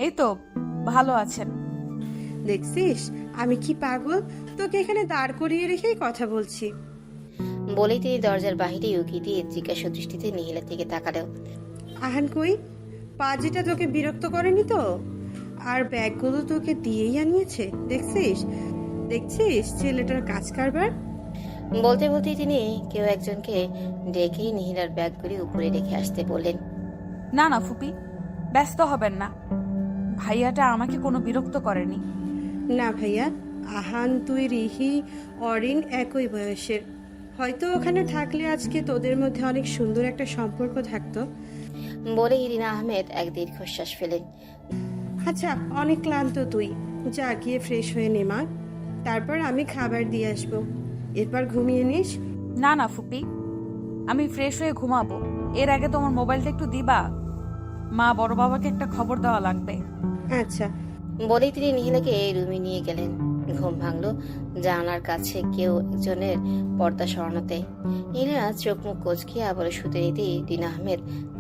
এই তো ভালো আছেন। দেখছিস আমি কি পাগল, তোকে এখানে দাঁড় করিয়ে রেখেই কথা বলছি। বলেই তিনি দরজার বাহিরে উকি দিয়ে জিজ্ঞাসা দৃষ্টিতে নিহিলার দিকে তাকালো। আহান কই? পাজিটা তোকে বিরক্ত করেনি তো? আর ব্যাগগুলো তোকে দিয়েই আনিয়েছে, দেখছিস দেখছিস ছেলেটার কাজ কারবার। বলতে বলতেই তিনি কেউ একজনকে ডেকেই নিহিলার ব্যাগগুলি উপরে রেখে আসতে বললেন। না না ফুপি, ব্যস্ত হবেন না, ভাইয়াটা আমাকে কোনো বিরক্ত করেনি। না ভাইয়া, আহান, তুই, রিহি, অরিন একই বয়সের। হয়তো ওখানে থাকলে আজকে তোদের মধ্যে অনেক সুন্দর একটা সম্পর্ক থাকতো। বলেই রিনা আহমেদ এক দীর্ঘশ্বাস ফেলেন। আচ্ছা, অনেক ক্লান্ত তুই, যা গিয়ে ফ্রেশ হয়ে নে মা, তারপর আমি খাবার দিয়ে আসবো, এরপর ঘুমিয়ে নিস। না না ফুপি, আমি ফ্রেশ হয়ে ঘুমাবো, এর আগে তোমার মোবাইলটা একটু দিবা, মা বড় বাবাকে একটা খবর দেওয়া লাগবে। আচ্ছা। বলেই তিনি নিহিলাকে রুমে নিয়ে গেলেন। ঘুম ভাঙলো জানালার কাছে কেউ একজনের পর্দা সরানোতে। নিহিলা চোখ মুখ কোচকিয়ে আবার শুতে নিতেই রিনা আহমেদ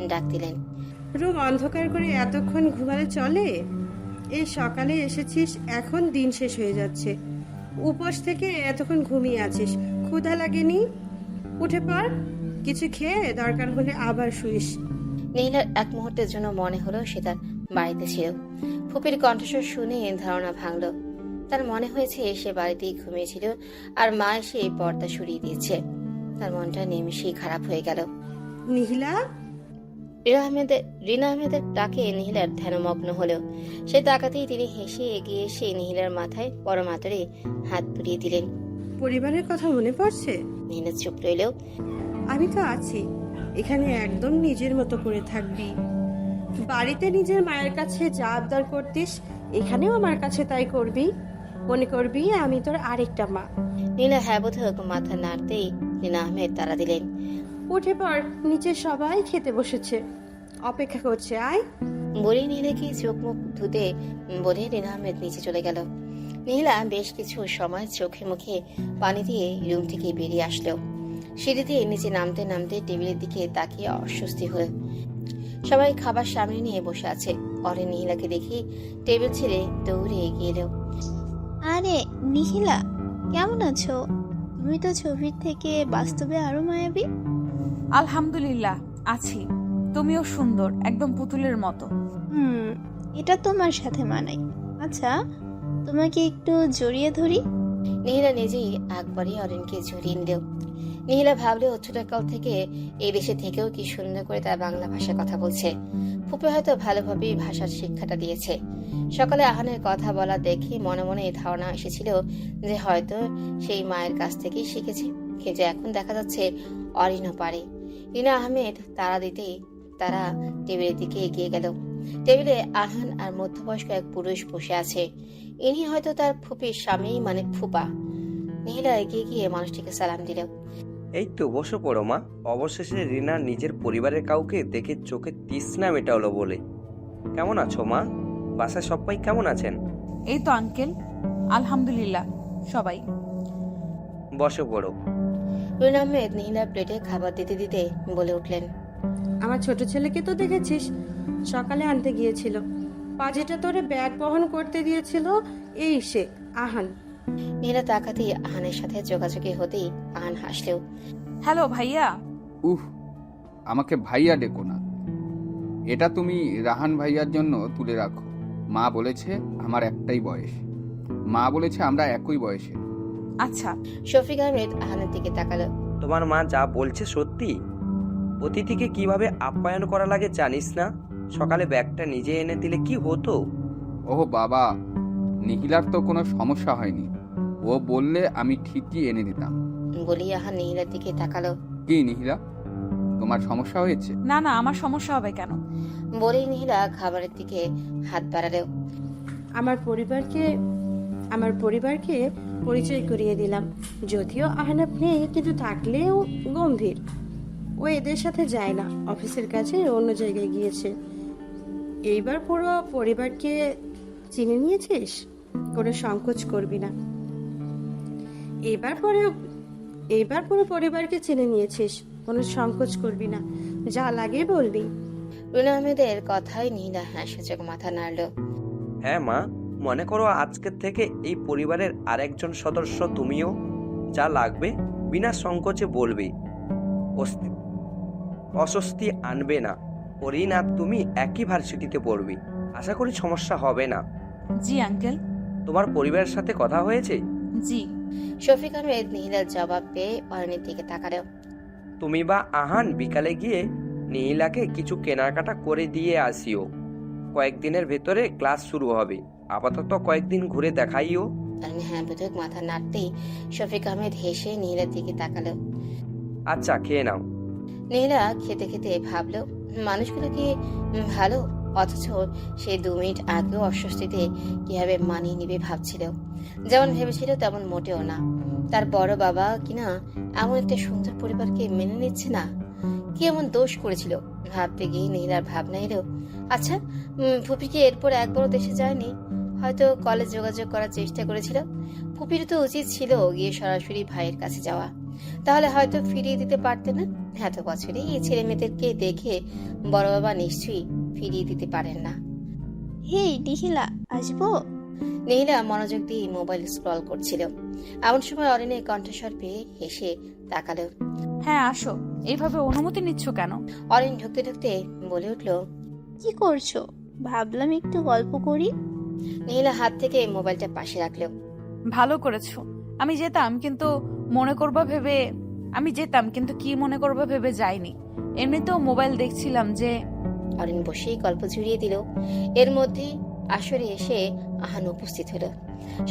ডাক দিলেন। রুম অন্ধকার করে এতক্ষণ ঘুমালে চলে? এই সকালে এসেছিস, এখন দিন শেষ হয়ে যাচ্ছে, উপোস থেকে এতক্ষণ ঘুমিয়ে আছিস, ক্ষুধা লাগেনি? উঠে পড়, কিছু খেয়ে দরকার হলে আবার শুইস। নিহিলার এক মুহূর্তের জন্য মনে হলো সে তার বাড়িতে ছিল। ফুপির কণ্ঠস্বর শুনে ধারণা ভাঙল। তার মনে হয়েছে সে বাড়িতেই ঘুমিয়েছিল আর মা এসে পর্দা সরিয়ে দিয়েছে। তার মনটা নিমিষেই খারাপ হয়ে গেল। নিহিলা। রিনা আহমেদের ডাকে নিহিলার ধ্যানমগ্ন হলো। সে তাকাতেই তিনি হেসে এগিয়ে এসে নিহিলার মাথায় পরম আদরে হাত বুলিয়ে দিলেন। পরিবারের কথা মনে পড়ছে? নিহিলা চুপ রইল। আমি তো আছি, এখানে একদম নিজের মতো করে থাকবি। বাড়িতে নিজের মায়ের কাছে যা আবদার করতিস, এখানেও আমার কাছে তাই করবি। মনে করবি আমি তোর আরেকটা মা। নীলা হ্যাঁ বোধক মাথা নাড়তেই রিনা আহমেদ তারা দিলেন। উঠে পড়, নিচে সবাই খেতে বসেছে, অপেক্ষা করছে, আয়। বলেই নীলাকে চোখ মুখ ধুতে বলে রিনা আহমেদ নিচে চলে গেল। নীলা বেশ কিছু সময় চোখে মুখে পানি দিয়ে রুম থেকে বেরিয়ে আসলো। সিঁড়ি দিয়ে নিচে নামতে নামতে টেবিলের দিকে তাকিয়ে অস্বস্তি হয়ে সবাই খাবার সামনে নিয়ে বসে আছে। অরে নিহিলাকে দেখি টেবিল ছেড়ে দৌড়ে এগিয়ে এলো। আরে নিখিলা, কেমন আছো? তুমি তো ছবির থেকে বাস্তবে আরো মায়াবী। আলহামদুলিল্লাহ আছি, তুমিও সুন্দর, একদম পুতুলের মতো। এটা তোমার সাথে মানাই। আচ্ছা, তোমাকে একটু জড়িয়ে ধরি। নিহিলা নিজেই একবারই অরিনকে জড়িয়ে নিল। নিহিলা ভাবলে ছোটকাল থেকে এই দেশে থেকেও কি সুন্দর করে তার বাংলা ভাষায় কথা বলছে। ফুপে হয়তো ভালোভাবেই ভাষার শিক্ষাটা দিয়েছে। সকালে আহানের কথা বলা দেখে মনে মনে এই ধারণা এসেছিল যে হয়তো সেই মায়ের কাছ থেকেই শিখেছে, কিন্তু এখন দেখা যাচ্ছে অরিনও পারে। রিনা আহমেদ তারা দিতেই তারা টেবিলের দিকে এগিয়ে গেল। টেবিলে আহান আর মধ্যবয়স্ক এক পুরুষ বসে আছে। ইনি হয়তো তার ফুপির স্বামী, মানে ফুপা। নিহিলা এগিয়ে গিয়ে মানুষটিকে সালাম দিল। এই তো বসে পড়ো মা। অবশেষে রিনা নিজের পরিবারের কাউকে দেখে চোখে তৃষ্ণা মেটালো বলে। কেমন আছো মা? বাসায় সবাই কেমন আছেন? এই তো আঙ্কেল, আলহামদুলিল্লাহ সবাই। বসে পড়ো। রিনা আহমেদ নিহিলার প্লেটে খাবার দিতে দিতে বলে উঠলেন। আমার ছোট ছেলেকে তো দেখেছিস, সকালে আনতে গিয়েছিল, পাজেটা তোরে ব্যাগ বহন করতে দিয়েছিল, এই সে আহান। নিহিলা তাকাতেই আহানের সাথে যোগাযোগে হতেই আহান হাসলেও। হ্যালো ভাইয়া। উহ, আমাকে ভাইয়া ডেকো না, এটা তুমি রাহান ভাইয়ার জন্য তুলে রাখো। মা বলেছে আমার একটাই বয়স, মা বলেছে আমরা একই বয়সে। আচ্ছা। শফিক আহমেদ আহানের দিকে তাকালো। তোমার মা যা বলছে সত্যি? অতিথিকে কিভাবে আপ্যায়ন করা লাগে জানিস না? সকালে ব্যাগটা নিজে এনে দিলে কি হতো? ওহ বাবা, নিখিলার তো কোনো সমস্যা হয়নি, ও বললে আমি ঠিকই এনে দিতাম। বলি আহান নিহিলার দিকে তাকালো। কি নিখিলা, তোমার সমস্যা হয়েছে? না না, আমার সমস্যা হবে কেন? বলেই নিহিলা খাবারের দিকে হাত বাড়ালো। আমার পরিবারকে পরিচয় করিয়ে দিলাম। যদিও আহনাফ নেই, কিন্তু থাকলেও গম্ভীর। ও এদের সাথে যায় না, অফিসের কাছে অন্য জায়গায় গিয়েছে। এইবার পুরো পরিবারকে চিনে নিয়েছিস, কোনো সংকোচ করবি না। এইবার পুরো পরিবারকে চিনে নিয়েছিস, কোনো সংকোচ করবি না, যা লাগে বলবি। রুনা আহমেদের কথায় নীলা হাসিচোখ মাথা নাড়ল। হ্যাঁ মা, মনে করো আজকের থেকে এই পরিবারের আরেকজন সদস্য তুমিও। যা লাগবে বিনা সংকোচে বলবে, অস্বস্তি আনবে না। অরিন আর তুমি একই ভার্সিটিতে পড়বে, আশা করি সমস্যা হবে না। জি আঙ্কেল। তোমার পরিবারের সাথে কথা হয়েছে? জি। শফিক আহমেদ নিহিলার জবাব পেয়ে অরণির দিকে তাকালো। তুমি বা আহান বিকালে গিয়ে নীলাকে কিছু কেনাকাটা করে দিয়ে আসিও। কয়েকদিনের ভেতরে ক্লাস শুরু হবে, আপাতত কয়েকদিন ঘুরে দেখাইও। অরণি হ্যাঁ বোধক মাথা নাড়তেই শফিক আহমেদ হেসে নিহিলার দিকে তাকালো। আচ্ছা, খেয়ে নাও। নীলা খেতে খেতে ভাবলো, মানুষগুলো কি ভালো, অথচ সে 2 মিনিট আগেও অস্বস্তিতে কিভাবে মানিয়ে নিবে ভাবছিল। যেমন ভেবেছিল তেমন মোটেও না। তার বড় বাবা কিনা এমন একটা সুন্দর পরিবারকে মেনে নিচ্ছে না। কি এমন দোষ করেছিল ভাবতে গিয়ে নীলার ভাবনা এলো, আচ্ছা ফুপি কি এরপর একবারও দেশে যায়নি? হয়তো কলেজ যোগাযোগ করার চেষ্টা করেছিল। ফুপির তো উচিত ছিল গিয়ে সরাসরি ভাইয়ের কাছে যাওয়া, তাহলে হয়তো ফিরিয়ে দিতে পারতেন না। এত বছরে এই ছেলে মেয়েদেরকে দেখে বড় বাবা নিশ্চয়ই ফিরিয়ে দিতে পারেন না। হেই নিখিলা, আসবো? নীলা মনোযোগ দিয়ে মোবাইল স্ক্রল করছিল। এমন সময় অরিনের কণ্ঠস্বর পেয়ে হেসে তাকালো। হ্যাঁ আসো। এইভাবে অনুমতি নিচ্ছ কেন? অরিন ঢুকতে ঢুকতে বলে উঠলো, কি করছো? ভাবলাম একটু গল্প করি। নীলা হাত থেকে মোবাইলটা পাশে রাখলো। ভালো করেছো। আমি যেতাম কিন্তু কি মনে করবা ভেবে যাইনি। এমনিতেও মোবাইল দেখছিলাম যে। অরিন বসেই গল্প জুড়িয়ে দিল। এর মধ্যে আসরে এসে আহান উপস্থিত হলো।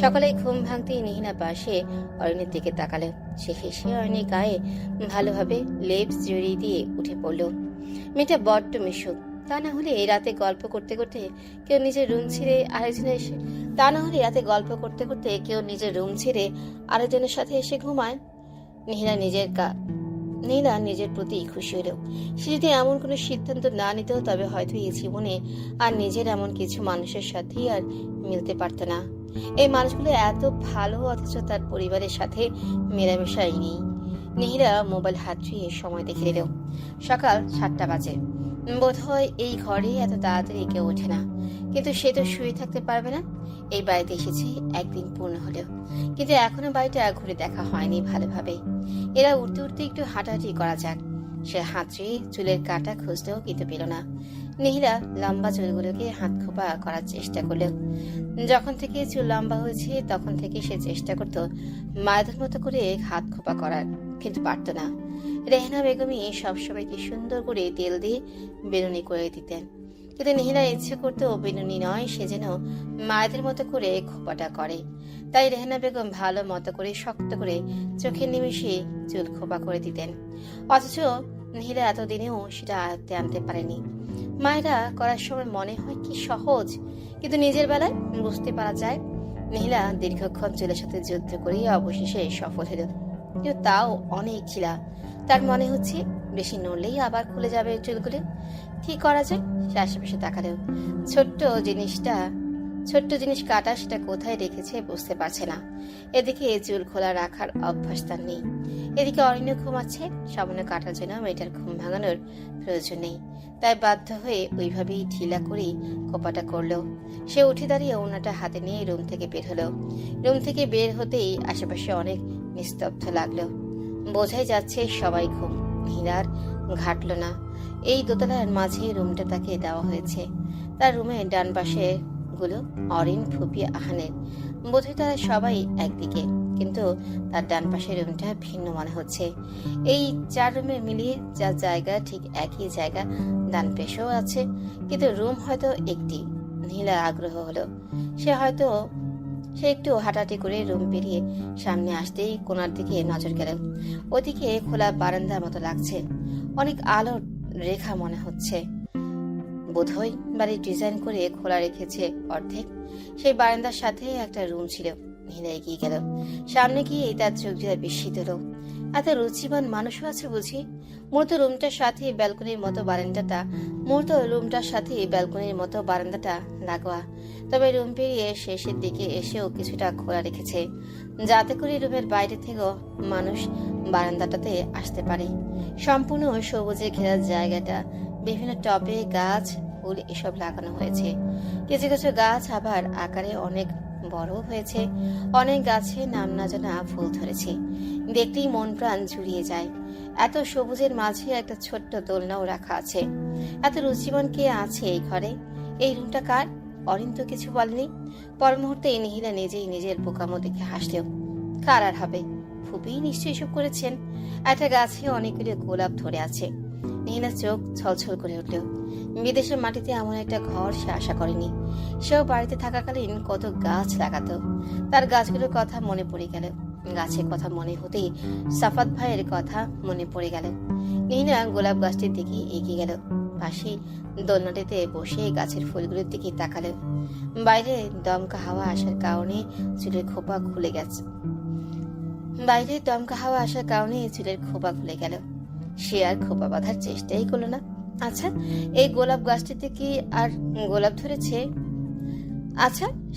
সকালে ঘুম ভাঙতেই নিহিনা পাশে অরিনের দিকে তাকালো। সে হেসে অরিনের গায়ে ভালোভাবে লেপস জড়িয়ে দিয়ে উঠে পড়লো। মেয়েটা বড্ড মিশুক। তা না হলে রাতে গল্প করতে করতে কেউ নিজের রুম ছেড়ে আরেকজনের সাথে এসে ঘুমায়। নীলা নিজের প্রতি খুশি হলো। সে যদি এমন কোনো সিদ্ধান্ত না নিত তবে হয়তো এই জীবনে আর নিজের এমন কিছু মানুষের সাথেই আর মিলতে পারত না। এই মানুষগুলো এত ভালো, অথচ তার পরিবারের সাথে মেলামেশাই নেই। নীলা মোবাইল হাত ছুঁয়ে সময় দেখে নিল। সকাল 7টা বাজে। বোধহয় এই ঘরে এত তাড়াতাড়ি কেউ ওঠে না, কিন্তু সে তো শুয়ে থাকতে পারবে না। এই বাড়িতে এসেছে একদিন পূর্ণ হলেও, কিন্তু এখনো বাড়িটা ঘুরে দেখা হয়নি ভালোভাবে। এরা উঠতে উঠতে একটু হাঁটাহাঁটি করা যাক। সে হাতড়ে চুলের কাঁটা খুঁজলেও কিন্তু পেল না। নীলা লম্বা চুলগুলোকে হাত খোপা করার চেষ্টা করলো। যখন থেকে চুল লম্বা হয়েছে তখন থেকে সে চেষ্টা করত মায়েদের মতো করে হাত খোপা করার, কিন্তু পারত না। রেহনা বেগমই সবসময় কি সুন্দর করে তেল দিয়ে বেনুনি করে দিতেন, কিন্তু নীলা ইচ্ছে করতো বেনুনি নয়, সে যেন মায়েদের মতো করে খোপাটা করে। তাই রেহনা বেগম ভালো মতো করে শক্ত করে চোখের নিমেষে চুল খোপা করে দিতেন। অথচ নীলা এতদিনেও সেটা আয়ত্তে আনতে পারেনি। মায়েরা করার সময় মনে হয় কি সহজ, কিন্তু নিজের বেলায় বুঝতে পারা যায়। নীলা দীর্ঘক্ষণ চুলের সাথে যুদ্ধ করে অবশেষে সফল হলো, কিন্তু তাও অনেক ছিলা। তার মনে হচ্ছে বেশি নড়লেই আবার খুলে যাবে চুলগুলো। কি করা যায়? সে আশেপাশে তাকালেও ছোট্ট জিনিস কাটা সেটা কোথায় রেখেছে বুঝতে পারছে না। এদিকে চুল খোলা রাখার অভ্যাস তার নেই, এদিকে অরণ্য ঘুমাচ্ছে। সামান্য কাটার জন্য মেয়েটার ঘুম ভাঙানোর প্রয়োজন নেই, তাই বাধ্য হয়ে ওইভাবেই ঢিলা করেই কোপাটা করলো। সে উঠে দাঁড়িয়ে ওনাটা হাতে নিয়ে রুম থেকে বের হলো। রুম থেকে বের হতেই আশেপাশে অনেক নিস্তব্ধ লাগলো। বোঝাই যাচ্ছে সবাই ঘুম। নীলার ঘাটলো না। এই দোতলার মাঝে রুমটা তাকে দেওয়া হয়েছে। তার রুমের ডান পাশে গুলো অরিন, ফুপি, আহানের। বোধহয় তারা সবাই একদিকে, কিন্তু তার ডান পাশের রুমটা ভিন্ন মনে হচ্ছে। এই 4 রুমে মিলিয়ে যার জায়গা ঠিক একই জায়গা ডান পেশেও আছে, কিন্তু রুম হয়তো একটি। নীলার আগ্রহ হলো। সে একটু হাঁটাহাঁটি করে রুম পেরিয়ে সামনে আসতেই কোনার দিকে নজর গেল। ওদিকে খোলা বারান্দার মতো লাগছে, অনেক আলোর রেখা মনে হচ্ছে। বোধহয় বাড়ির ডিজাইন করে খোলা রেখেছে অর্ধেক। সেই বারান্দার সাথে একটা রুম ছিল। নীলা এগিয়ে গেল। সামনে গিয়ে তার চোখ দিয়ে বিস্মিত হলো। এত রুচিবান মানুষও আছে বুঝি। মূলত রুমটার সাথে ব্যালকনির মতো বারান্দাটা লাগোয়া, তবে রুম পেরিয়ে শেষের দিকে এসেও কিছুটা খোলা রেখেছে, যাতে করে রুমের বাইরে থেকেও মানুষ বারান্দাটাতে আসতে পারে। সম্পূর্ণ সবুজে ঘেরা জায়গাটা, বিভিন্ন টবে গাছ ফুল এসব লাগানো হয়েছে। কিছু কিছু গাছ আবার আকারে অনেক বড় হয়েছে, অনেক গাছে নাম না জানা ফুল ধরেছে। দেখলেই মন প্রাণ জুড়িয়ে যায়। এত সবুজের মাঝে একটা ছোট্ট দোলনাও রাখা আছে। এত রুচিমান কে আছে এই ঘরে? এই রুমটা কার? অরিন তো কিছু বলেনি। পর মুহূর্তে নিহিলা নিজেই নিজের বোকামো দেখে হাসলেও। কার আর হবে? ফুপি নিশ্চয়ই এসব করেছেন। একটা গাছে অনেকগুলো গোলাপ ধরে আছে। নিহিলার চোখ ছলছল করে উঠল। বিদেশের মাটিতে এমন একটা ঘর সে আশা করেনি। সেও বাড়িতে থাকাকালীন কত গাছ লাগাতো। তার গাছগুলোর কথা মনে পড়ে গেল। গাছের কথা মনে হতেই সাফাত ভাইয়ের কথা মনে পড়ে গেল। নিহিলা গোলাপ গাছটির দিকে এগিয়ে গেল। পাশে দোলনাটিতে বসে গাছের ফুলগুলোর দিকে তাকালো। বাইরে দমকা হাওয়া আসার কারণে চুলের খোপা খুলে গেছে। চুলের খোপা খুলে গেল। সে আর খোপা বাঁধার চেষ্টাই করলো না। আচ্ছা, এই গোলাপ গাছটিতে কি আর গোলাপ ধরেছে?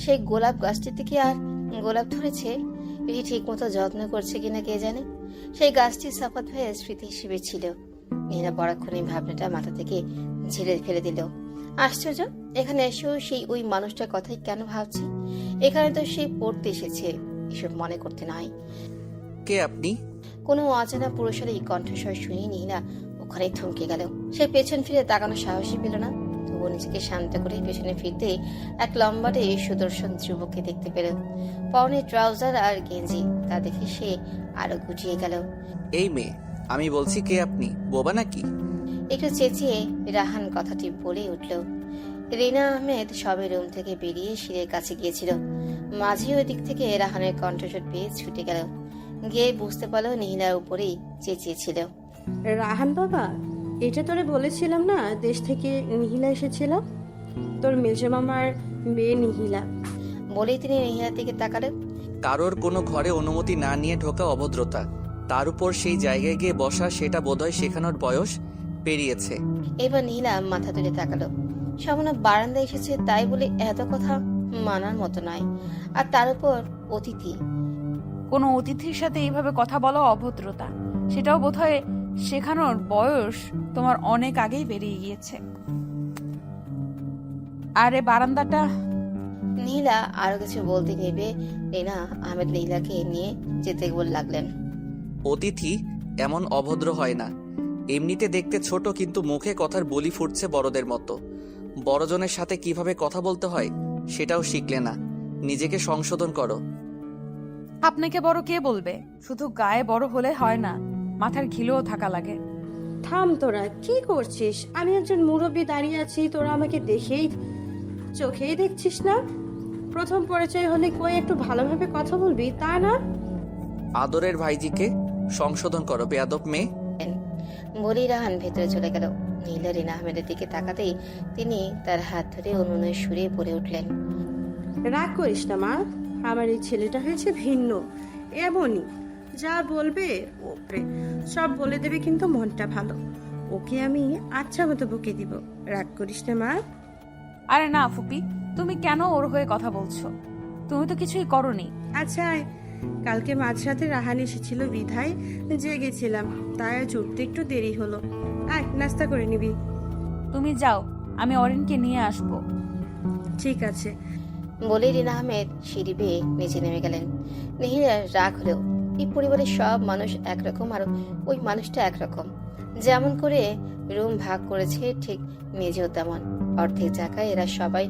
সেই গোলাপ গাছটিতে কি আর গোলাপ ধরেছে? এটি ঠিক মতো যত্ন করছে কিনা কে জানে। সেই গাছটি সাফাত ভাইয়ের স্মৃতি হিসেবে ছিল। মেয়েরা পরক্ষণে ভাবনাটা মাথা থেকে ঝেড়ে ফেলে দিল। আশ্চর্য, এখানে এসেও সেই ওই মানুষটার কথাই কেন ভাবছি? এখানে তো সে পড়তে এসেছে, এসব মনে করতে নয়। কে আপনি? কোনো অজানা পুরুষের এই কণ্ঠস্বর শুনে নিহিলা ওখানে থমকে গেল। সে পেছন ফিরে তাকানোর সাহসই পেল না। তবুও নিজেকে শান্ত করে পেছনে ফিরতে এক লম্বাটে সুদর্শন যুবককে দেখতে পেল। পরনে ট্রাউজার আর গেঞ্জি, তা দেখে সে আরো গুটিয়ে গেল। এই মেয়ে, আমি বলছি কে আপনি? বোবা নাকি? একটু চেঁচিয়ে রাহান কথাটি বলে উঠল। রিনা আহমেদ সবে রুম থেকে বেরিয়ে সিঁড়ির কাছে গিয়েছিল। মাঝে ওই দিক থেকে রাহানের কণ্ঠস্বর পেয়ে ছুটে গেল। গিয়ে বুঝতে পারলো নিহিলার উপরেই চেঁচিয়েছিল। রাহান বাবা, এটা তোরে বলেছিলাম না দেশ থেকে নিহিলা এসেছিল? তোর মেজো মামার মেয়ে নিহিলা। বলেই তিনি নিহিলার দিকে তাকালেন। কারোর কোনো ঘরে অনুমতি না নিয়ে ঢোকা অভদ্রতা, তার উপর সেই জায়গায় গিয়ে বসা, সেটা বোধহয় শেখানোর বয়স পেরিয়েছে। এবার নীলা মাথা তুলে তাকালো। সামনে বারান্দায় এসেছে তাই বলে এত কথা মানার মতো নয়। আর তার উপর অতিথি। কোনো অতিথির সাথে এইভাবে কথা বলা অভদ্রতা, সেটাও বোধহয় শেখানোর বয়স তোমার অনেক আগেই বেরিয়ে গিয়েছে। আরে বারান্দাটা। নীলা আরো কিছু বলতে নেবে রিনা আহমেদ নীলাকে নিয়ে যেতে লাগলেন। অতিথি এমন অভদ্র হয় না। এমনিতে দেখতে ছোট, কিন্তু মুখে কথার বলি ফুটছে বড়দের মতো। বড়জনের সাথে কিভাবে কথা বলতে হয় সেটাও শিখলে না। নিজেকে সংশোধন করো। আপনাকে বড় কে বলবে? শুধু গায়ে বড় হলে হয় না, মাথার ঘিলেও থাকা লাগে। থাম, তোরা কি করছিস? আমি একজন মুরব্বী দাঁড়িয়ে আছি, তোরা আমাকে দেখেই চোখেই দেখছিস না? প্রথম পরিচয় হলে কই একটু ভালোভাবে কথা বলবি, তা না? আদরের ভাইজিকে সংশোধন করো, বেয়াদব মেয়ে। বলি রাহান ভেতরে চলে গেল। নীলা রিনা আহমেদের দিকে তাকাতেই তিনি তার হাত ধরে অনুনয় সুরে পড়ে উঠলেন। রাগ করিস না মা, আমার এই ছেলেটা হয়েছে ভিন্ন, এমনই যা বলবে ওপরে সব বলে দেবে, কিন্তু মনটা ভালো। ওকে আমি আচ্ছা মতো বকে দিব। রাগ করিস না মা। আরে না ফুপি, তুমি কেন ওর হয়ে কথা বলছো? তুমি তো কিছুই করনি। আচ্ছা, কালকে মাঝরাতে রাহান এসেছিল বিধায় জেগেছিলাম, তাই আজ উঠতে একটু দেরি হলো। আয় নাস্তা করে নিবি। তুমি যাও, আমি অরিনকে নিয়ে আসবো। ঠিক আছে। বলে রিনা আহমেদ সিঁড়ি বেয়ে নিচে নেমে গেলেন। নিহিলার রাগ হলেও এই পরিবারের সব মানুষ একরকম, আর ওই মানুষটা একরকম। যেমন করে রুম ভাগ করেছে ঠিক নিজেও তেমন। অর্ধেক জায়গায় এরা সবাই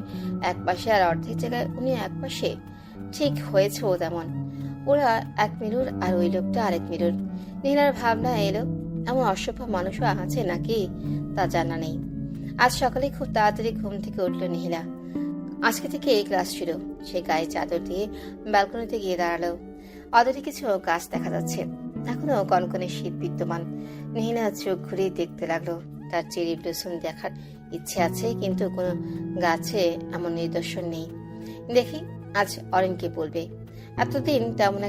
এক পাশে, আর অর্ধেক জায়গায় উনি এক পাশে। ঠিক হয়েছেও তেমন। ওরা এক মিরুর আর ওই লোকটা আরেক মিরুর। নীলার ভাবনা এলো, এমন অসভ্য মানুষও আছে নাকি তা জানা নেই। আজ সকালে খুব তাড়াতাড়ি ঘুম থেকে উঠল নিহিলা। আজকে থেকে এই ক্লাস ছিল। সে গায়ে চাদর দিয়ে ব্যালকনিতে গিয়ে দাঁড়ালো। অদূরে কিছু গাছ দেখা যাচ্ছে। এখনো কনকনে শীত বিদ্যমান। নিহিলা চোখ ঘুরিয়ে দেখতে লাগলো। তার চেরি ব্লসম দেখার ইচ্ছে আছে, কিন্তু কোনো গাছে এমন নিদর্শন নেই। দেখি আজ অরিনকে বলবে। এতদিন তেমন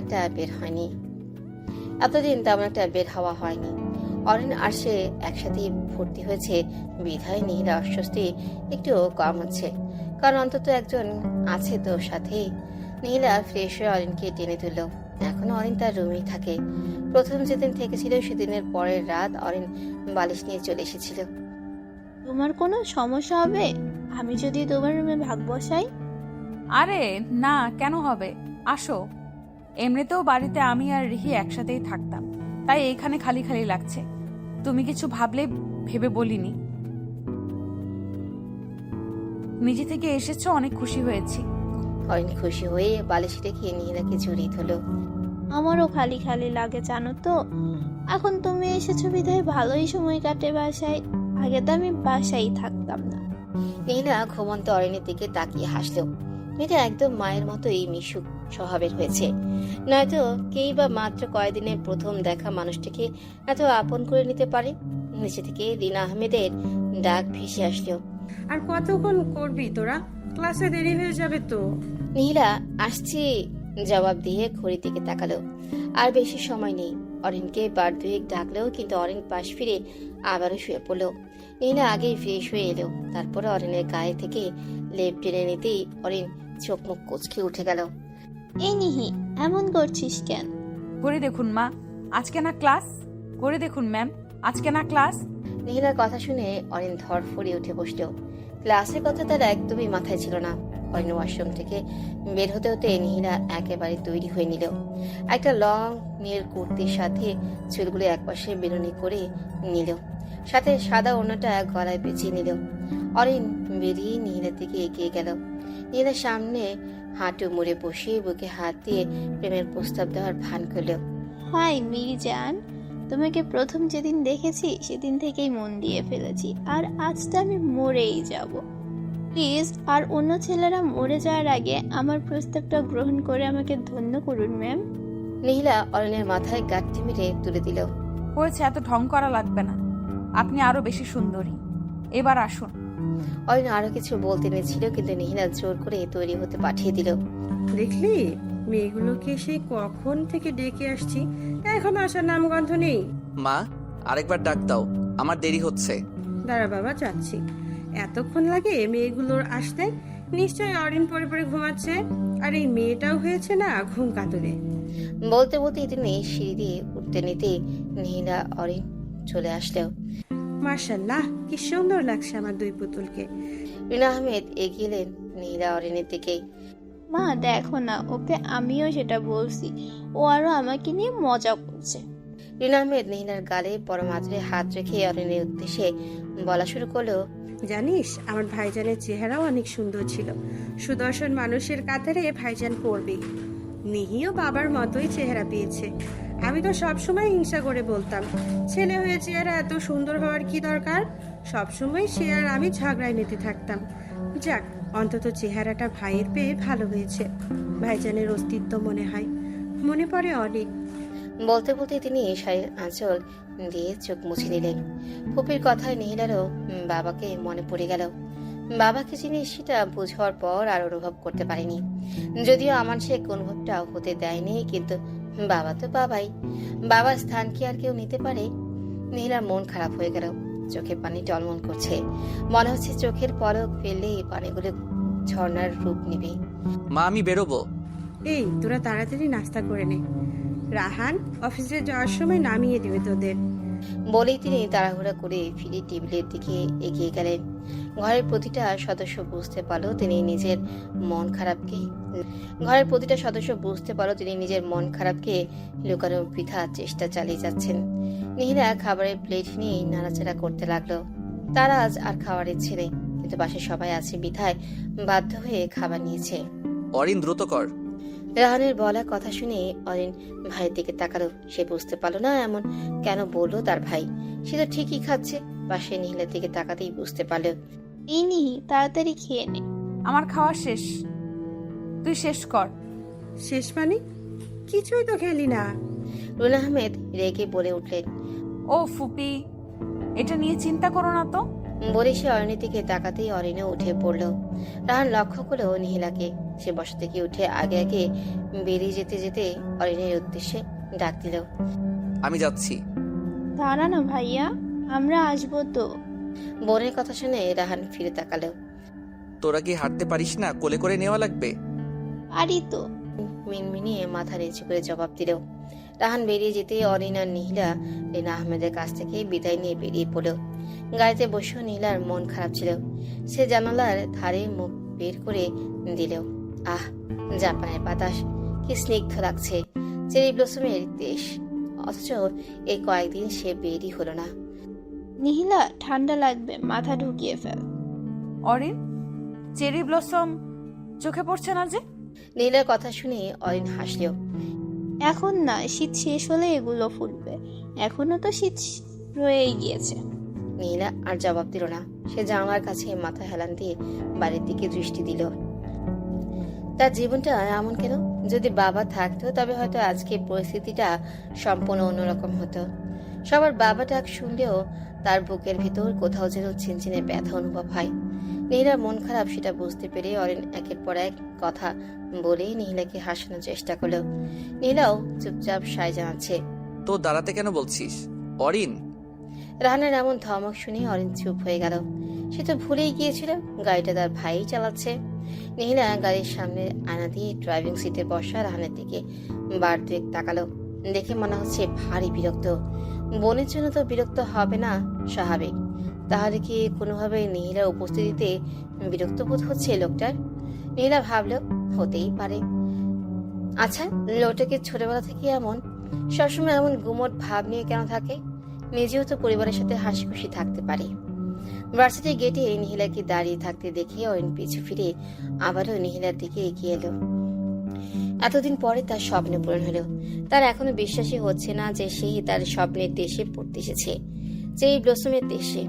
একটা বের হওয়া হয়নি। অরিন আর সে একসাথে ভর্তি হয়েছে বিধায় নীলা অস্বস্তি একটু কম হচ্ছে, কারণ অন্তত একজন আছে তো সাথে। নীলা ফ্রেশ হয়ে অরিনকে টেনে তুলল। এখন অরিন তার রুমেই থাকে। প্রথম যেদিন থেকেছিল সেদিনের পরের রাত অরিন বালিশ নিয়ে চলে এসেছিল। তোমার কোনো সমস্যা হবে আমি যদি তোমার রুমে ভাগ বসাই? আরে না, কেন হবে? আসো। এমনিতেও বাড়িতে আমি আর রিহি একসাথেই থাকতাম, তাই এইখানে খালি খালি লাগছে। তুমি কিছু ভাবলে ভেবে বলিনি। নিজে থেকে এসেছো, অনেক খুশি হয়েছি। অরিন খুশি হয়ে বালিশ রেখে নিহিলাকে জড়িয়ে ধরলো। আমারও খালি খালি লাগে জানো তো। এখন তুমি এসেছো বিধায় ভালোই সময় কাটে বাসায়। আগে তো আমি বাসায় থাকতাম না। নিহিলা ঘুমন্ত অরিনের দিকে তাকিয়ে হাসলো। মেয়েটা একদম মায়ের মতোই মিশুক স্বভাবের হয়েছে। নয়তো কেই বা মাত্র কয়েকদিনের প্রথম দেখা মানুষটিকে এত আপন করে নিতে পারে। নিচে থেকে রিনা আহমেদের ডাক ভেসে আসলো। আর কতক্ষণ করবি তোরা? ক্লাসে দেরি হয়ে যাবে তো। নিহিলা আসছি জবাব দিয়ে ঘড়ির দিকে তাকালো। আর বেশি সময় নেই। অরিনকে বার দুয়েক ডাকলেও কিন্তু অরিন পাশ ফিরে আবারও শুয়ে পড়লো। নিহিলা আগেই ফ্রেশ হয়ে এলো। তারপরে অরিনের গায়ে থেকে লেপ টেনে নিতেই অরিন চোখ মুখ কুঁচকে উঠে গেল। এই নিহি, এমন করছিস কেন? করে দেখুন মা, আজকে না ক্লাস। করে দেখুন ম্যাম, আজকে না ক্লাস। নিহিলার কথা শুনে অরিন ধরফড়িয়ে উঠে বসলো। ক্লাসের কথা তার একদমই মাথায় ছিল না। অরিন ওয়াশরুম থেকে বের হতে হতে নিহিলা একেবারে তৈরি হয়ে নিল। একটা লং নীল কুর্তির সাথে চুলগুলো একপাশে বেরুনি করে নিল, সাথে সাদা ওড়নাটা গলায় পেঁচিয়ে নিল। অরিন বেরিয়ে নিহিলার দিকে এগিয়ে গেল। নিহিলার সামনে হাঁটু মুড়ে বসিয়ে বুকে হাত দিয়ে প্রেমের প্রস্তাব দেওয়ার ভান করল। হাই মির্জান, তোমাকে প্রথম যেদিন দেখেছি সেদিন থেকেই মন দিয়ে ফেলেছি। আর আজ তো আমি মরেই যাব। প্লিজ, আর অন্য ছেলেরা মরে যাওয়ার আগে আমার প্রস্তাবটা গ্রহণ করে আমাকে ধন্য করুন ম্যাম। নিহিলা অরিনের মাথায় গাঁটটি মেরে তুলে দিল। হয়েছে, এত ঢং করা লাগবে না। আপনি আরো বেশি সুন্দরী। এবার আসুন। অরিন আরো কিছু বলতে নিয়েছিল, কিন্তু নিহিলা জোর করে তৈরি হতে পাঠিয়ে দিল। দেখলি মেয়েগুলোকে সেই কখন থেকে ডেকে আসছি, এখন আসার নামগন্ধ নেই। মা, আরেকবার ডাক দাও, আমার দেরি হচ্ছে। দাঁড়া বাবা, যাচ্ছি। এতক্ষণ লাগে মেয়েগুলোর আসতে? নিশ্চয়ই অরিন পরে পরে ঘুমাচ্ছে। আর এই মেয়েটাও হয়েছে না ঘুম কাতরে। বলতে বলতে তিনি সিঁড়ি দিয়ে উঠতে নিতে নিহিলা অরিন চলে আসলো। মার্শাল্লাহ, কি সুন্দর লাগছে আমার দুই পুতুলকে। রিনা আহমেদ এগিয়ে এলেন নিহিলা অরিনের দিকে। মা দেখো না, ওকে আমিও সেটা বলছি। ও আরো আমাকে নিয়ে মজা করছে। রিনা আহমেদ নিহিলার গালে পরম আদরে হাত রেখে অরিনের উদ্দেশ্যে বলা শুরু করলো। জানিস, আমার ভাইজানের চেহারাও অনেক সুন্দর ছিল। সুদর্শন মানুষের কাতারে ভাইজান পড়বে। নিহিও বাবার মতোই চেহারা পেয়েছে। আমি তো সবসময় হিংসা করে বলতাম, ছেলে হয়ে চেহারা এত সুন্দর হওয়ার কি দরকার। সবসময় সে আর আমি ঝগড়ায় মেতে থাকতাম। যাক, অন্তত চেহারাটা ভাইয়ের পেয়ে ভালো হয়েছে। ভাইজানের অস্তিত্ব মনে পড়ে অনেক। বলতে বলতে তিনি শাড়ির আঁচল দিয়ে চোখ মুছে নিলেন। ফুপির কথায় নিহিলারও বাবাকে মনে পড়ে গেল। বাবাকে জিনিস সেটা বুঝার পর আর অনুভব করতে পারেনি। যদিও আমার সে অনুভবটা হতে দেয়নি, কিন্তু বাবা তো বাবাই। বাবার স্থান কি আর কেউ নিতে পারে? নিহিলার মন খারাপ হয়ে গেল। চোখে পানি টলমল করছে। মনে হচ্ছে চোখের পলক ফেললেই পানিগুলো ঝর্ণার রূপ নিবে। মা, আমি বেরোবো। এই তোরা তাড়াতাড়ি নাস্তা করে নে, রাহান অফিসে যাওয়ার সময় নামিয়ে দেবে তোদের। বলেই তিনি তাড়াহুড়া করে ফিরে টেবিলের দিকে এগিয়ে গেলেন। ঘরের প্রতিটা সদস্য বুঝতে পারলো তিনি নিজের মন খারাপকে লুকানোর বৃথা চেষ্টা চালিয়ে যাচ্ছেন। নিহিলা খাবারের প্লেট নিয়ে নাড়াচাড়া করতে লাগলো। তার আজ আর খাওয়ার ইচ্ছে নেই, কিন্তু বাসায় সবাই আছে বিধায় বাধ্য হয়ে খাবার নিয়েছে। অরিন, দ্রুত কর। রাহানের বলা কথা শুনে অরিন ভাইয়ের দিকে তাকালো। সে বুঝতে পারলো না এমন কেন বললো তার ভাই। সে তো ঠিকই খাচ্ছে। পাশে নিহিলার দিকে তাকাতেই বুঝতে পারলো। এই নিহি, তাড়াতাড়ি খেয়ে নে। আমার খাওয়া শেষ, তুই শেষ কর। শেষ মানে? কিছুই তো খেলি না। রুনা আহমেদ রেগে বলে উঠলেন। ও ফুপি, এটা নিয়ে চিন্তা করো না তো। বলে সে অরিনের দিকে তাকাতেই অরিনও উঠে পড়লো। রাহান লক্ষ্য করলো নিহিলাকে। সে বসা থেকে উঠে আগে আগে বেরিয়ে যেতে যেতে অরিনের উদ্দেশ্যে ডাক দিল। আমি যাচ্ছি। দাঁড়া না ভাইয়া, আমরা আসবো তো। বোনের কথা শুনে রাহান ফিরে তাকালো। তোরা কি হাঁটতে পারিস না? কোলে করে নেওয়া লাগবে। পারি তো। মিনমিনিয়ে মাথা নিচু করে জবাব দিল। রাহান বেরিয়ে যেতে অরিন আর নিহিলা রিনা আহমেদের কাছ থেকে বিদায় নিয়ে বেরিয়ে পড়ল। গাড়িতে বসেও নীলার মন খারাপ ছিল। সে জানালার ধারে মুখ বের করে দিল। আহ, জাপানের বাতাস কি স্নিগ্ধ লাগছে, চেরি ব্লসমের দেশ। অথচ এই কয়েকদিন সে বেরই হলো না। নিহিলা, ঠান্ডা লাগবে, মাথা ঢুকিয়ে ফেল। অরিন, চেরি ব্লসম চোখে পড়ছে না যে? নীলার কথা শুনে অরিন হাসল। এখন না, শীত শেষ হলে এগুলো ফুটবে, এখনো তো শীত রয়েই গিয়েছে। নীলা আর জবাব দিল না। সে জানালার কাছে মাথা হেলান দিয়ে বাড়ির দিকে দৃষ্টি দিল। তার জীবনটা এমন কেন? যদি বাবা থাকতো তবে হয়তো আজকে পরিস্থিতিটা সম্পূর্ণ অন্যরকম হতো। সবার বাবা ডাক শুনলেও তার বুকের ভিতর কোথাও যেন চিনচিনে ব্যথা অনুভব হয়। নীলার মন খারাপ সেটা বুঝতে পেরে অরিন একের পর এক কথা বলে নীলাকে হাসানোর চেষ্টা করলো। নীলাও চুপচাপ সায় জানাচ্ছে। তো দাঁড়াতে কেন বলছিস অরিন? রাহানের এমন ধমক শুনে অরিন চুপ হয়ে গেল। সে তো ভুলেই গিয়েছিল গাড়িটা তার ভাই চালাচ্ছে। নীলা গাড়ির সামনে আয়না দিয়ে ড্রাইভিং সিটে বসা রাহানের দিকে বার দুয়েক তাকালো। দেখে মনে হচ্ছে ভারী বিরক্ত। বোনের জন্য তো বিরক্ত হবে না স্বাভাবিক, তাহলে কি কোনোভাবে নীলার উপস্থিতিতে বিরক্ত বোধ হচ্ছে লোকটার? নীলা ভাবলো হতেই পারে। আচ্ছা, লোকটাকে ছোটবেলা থেকে এমন সবসময় এমন গুমট ভাব নিয়ে কেন থাকে? নিজেও তো পরিবারের সাথে হাসি খুশি থাকতে পারে। ভার্সিটির গেটে নিহিলাকে দাঁড়িয়ে থাকতে দেখে অরিন পিছু ফিরে আবারও নিহিলার দিকে এগিয়ে এলো। এতদিন পরে তার স্বপ্ন পূরণ হলো। তার এখনো বিশ্বাসই হচ্ছে না যে সে তার স্বপ্নের দেশে পড়তে এসেছে, যে এই ব্লসমের দেশে।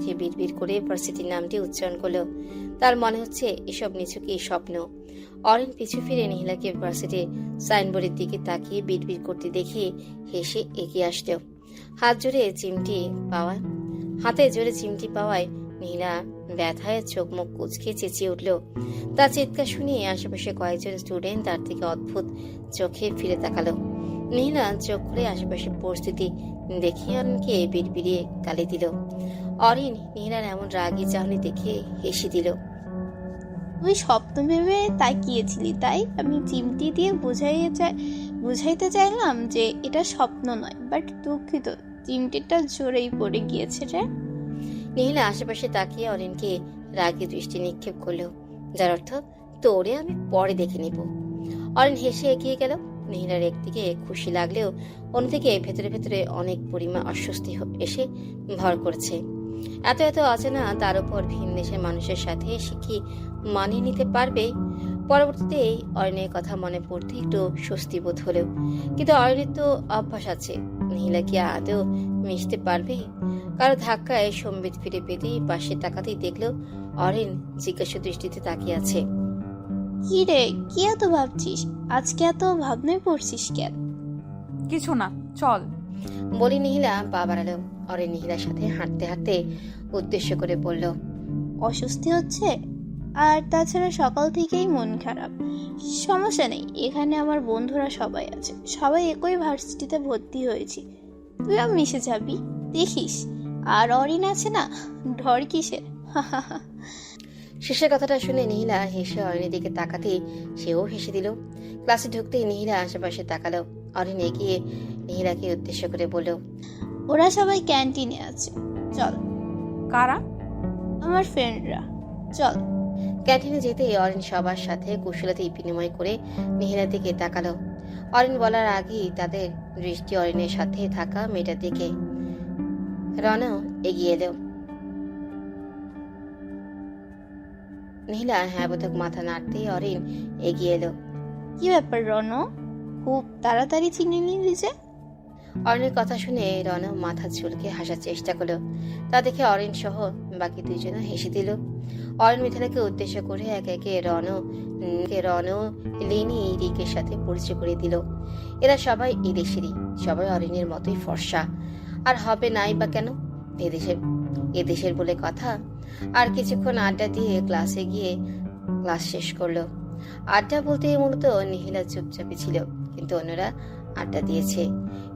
সে বিড়বিড় করে ভার্সিটির নামটি উচ্চারণ করলো। তার মনে হচ্ছে এসব নিছকই স্বপ্ন। অরিন পিছু ফিরে নিহিলাকে ভার্সিটির সাইনবোর্ডের দিকে তাকিয়ে বিড়বিড় করতে দেখে হেসে এগিয়ে আসলো। হাতে জোরে চিমটি পাওয়ায় নীলা ব্যথায় চোখ মুখ কুচকে চেঁচিয়ে উঠল। তার চিৎকার শুনে আশেপাশে কয়েকজন স্টুডেন্ট তার থেকে অদ্ভুত চোখে ফিরে তাকালো। নীলা চোখ খুলে আশেপাশে পরিস্থিতি দেখে অরিনকে বিড়বিড়িয়ে গালি দিল। অরিন নীলার এমন রাগী চাহনি দেখে হেসে দিল। তুই স্বপ্ন ভেবে তাকিয়েছিলি, তাই আমি চিমটি দিয়ে বুঝাইতে চাইলাম যে এটা স্বপ্ন নয়, বাট দুঃখিত, চিমটিটা জোরেই পড়ে গিয়েছে রে। নীলা আশেপাশে তাকিয়ে অরিনকে রাগী দৃষ্টি নিক্ষেপ করলো, যার অর্থ তোরে আমি পরে দেখে নিব। অরিন হেসে এগিয়ে গেল। নীলার একদিকে খুশি লাগলেও অন্যদিকে ভেতরে ভেতরে অনেক পরিমাণ অস্বস্তি এসে ভর করছে। এত এত অচেনা, তার উপর ভিন দেশের মানুষের সাথে সে কি মানিয়ে নিতে পারবে? পরবর্তীতে অরিনের কথা মনে পড়তে একটু স্বস্তি বোধ হলেও, কিন্তু অরিনের তো অভ্যাস আছে। নীলা কি আদৌ মিশতে পারবে? কারো ধাক্কায় সম্বিত ফিরে পেতেই পাশে তাকাতেই দেখলো অরিন জিজ্ঞাসা দৃষ্টিতে তাকিয়ে আছে। কি রে, কি এত ভাবছিস? আজকে এত ভাবনায় পড়ছিস কেন? কিছু না, চল। বলি নীলা পা বাড়ালো। অরিন নীলার সাথে হাঁটতে হাঁটতে উদ্দেশ্য করে বলল, অস্বস্তি হচ্ছে? আর তাছাড়া সকাল থেকেই মন খারাপ। সমস্যা নেই, এখানে আমার বন্ধুরা সবাই আছে, সবাই একই ভার্সিটিতে ভর্তি হয়েছি, তুইও মিশে যাবি, দেখিস। আর অরিন আছে না, ডর কিসের? শেষের কথাটা শুনে নীলা হেসে অরিনের দিকে তাকাতেই সেও হেসে দিল। ক্লাসে ঢুকতেই নীলা আশেপাশে তাকালো। অরিন এগিয়ে নীলাকে উদ্দেশ্য করে বলল, ওরা সবাই ক্যান্টিনে আছে, চল। কারা? আমার ফ্রেন্ডরা, চল। ক্যান্টিনে যেতেই অরিন সবার সাথে কুশলতা বিনিময় করে নীলার দিকে তাকালো। অরিন বলার আগেই তাদের দৃষ্টি অরিনের সাথে থাকা মেয়েটার দিকে। রনও এগিয়ে এলো। নীলা হ্যাঁ বোধক মাথা নাড়তেই অরিন এগিয়ে এলো। কি ব্যাপার রন, খুব তাড়াতাড়ি চিনে নিলি যে? অরিনের কথা শুনে রন মাথা ঝুলকে হাসার চেষ্টা করলো। তা দেখে অরিন সহ বাকি দুইজনও হেসে দিল। অরিন মিথালাকে উদ্দেশ্য করে একে একে রন লিনি রিকের সাথে পরিচয় করে দিল। এরা সবাই এদেশেরই, সবাই অরিনের মতোই ফর্সা। আর হবে নাই বা কেন? এদেশের বলে কথা। আর কিছুক্ষণ আড্ডা দিয়ে ক্লাসে গিয়ে ক্লাস শেষ করলো। আড্ডা বলতে মূলত নিহিলা চুপচাপই ছিল, কিন্তু অন্যরা আড্ডা দিয়েছে।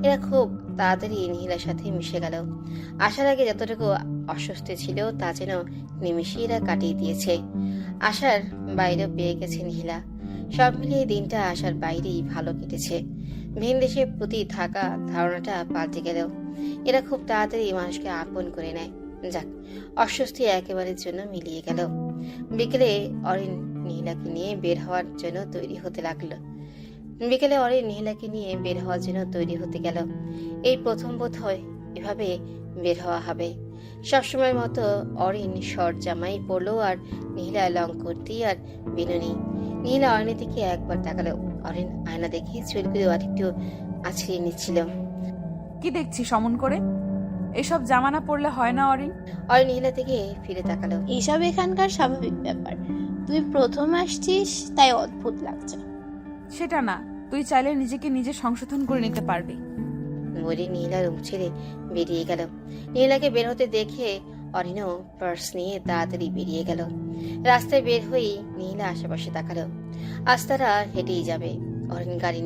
এরা খুব তাড়াতাড়ি নিহিলার সাথে মিশে গেল। আসার আগে যতটুকু অস্বস্তি ছিল তা যেন নিমিষে এরা কাটিয়ে দিয়েছে। আশার বাইরেও পেয়ে গেছে নিহিলা। সব মিলিয়ে দিনটা আশার বাইরেই ভালো কেটেছে। ভিন দেশের প্রতি থাকা ধারণাটা পাল্টে গেল। এরা খুব তাড়াতাড়ি মানুষকে আপন করে নেয়। যাক, অস্বস্তি একেবারের জন্য মিলিয়ে গেল। বিকেলে অরিন নীলাকে নিয়ে বের হওয়ার জন্য তৈরি হতে গেল। এই প্রথম বোধ হয় এভাবে বের হওয়া হবে। সবসময় মতো অরিন শর্ট জামাই পরলো আর নীলা লং কুর্তি আর বিনুনি। নীলা অরিনের দিকে একবার তাকালো। অরিন আয়না দেখে চুলগুলো আরেকটু আছড়িয়ে নিচ্ছিল। কি দেখছি সমন করে? এসব জামানা পড়লে হয় না অরিন? অরিন নীলা থেকে ফিরে তাকালো। এইসব এখানকার স্বাভাবিক ব্যাপার। তুই প্রথম আসছিস তাই অদ্ভুত লাগছে। সেটা না, তুই চাইলে নিজেকে নিজে সংশোধন করে নিতে পারবি। বলে নীলা রুম ছেড়ে বেরিয়ে গেল। নীলাকে বের হতে দেখে অরিনও পার্স নিয়ে তাড়াতাড়ি বেরিয়ে গেল। রাস্তায় বের হয়েই নীলা আশেপাশে তাকালো। আজ তারা হেঁটেই যাবে। অরিন গাড়ি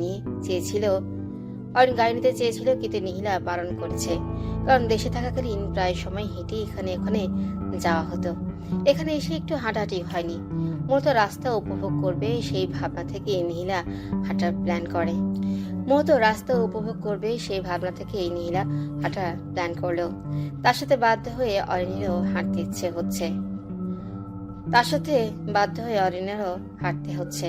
নিতে চেয়েছিল কিন্তু নীলা বারণ করেছে। কারণ দেশে থাকাকালীন প্রায় সময় হেঁটে ওখানে যাওয়া হতো। এখানে এসে একটু হাঁটাহাঁটি হয়নি। মূলত রাস্তা উপভোগ করবে সেই ভাবনা থেকে নীলা হাঁটার প্ল্যান করলো। তার সাথে বাধ্য হয়ে অরিনেরও হাঁটতে হচ্ছে।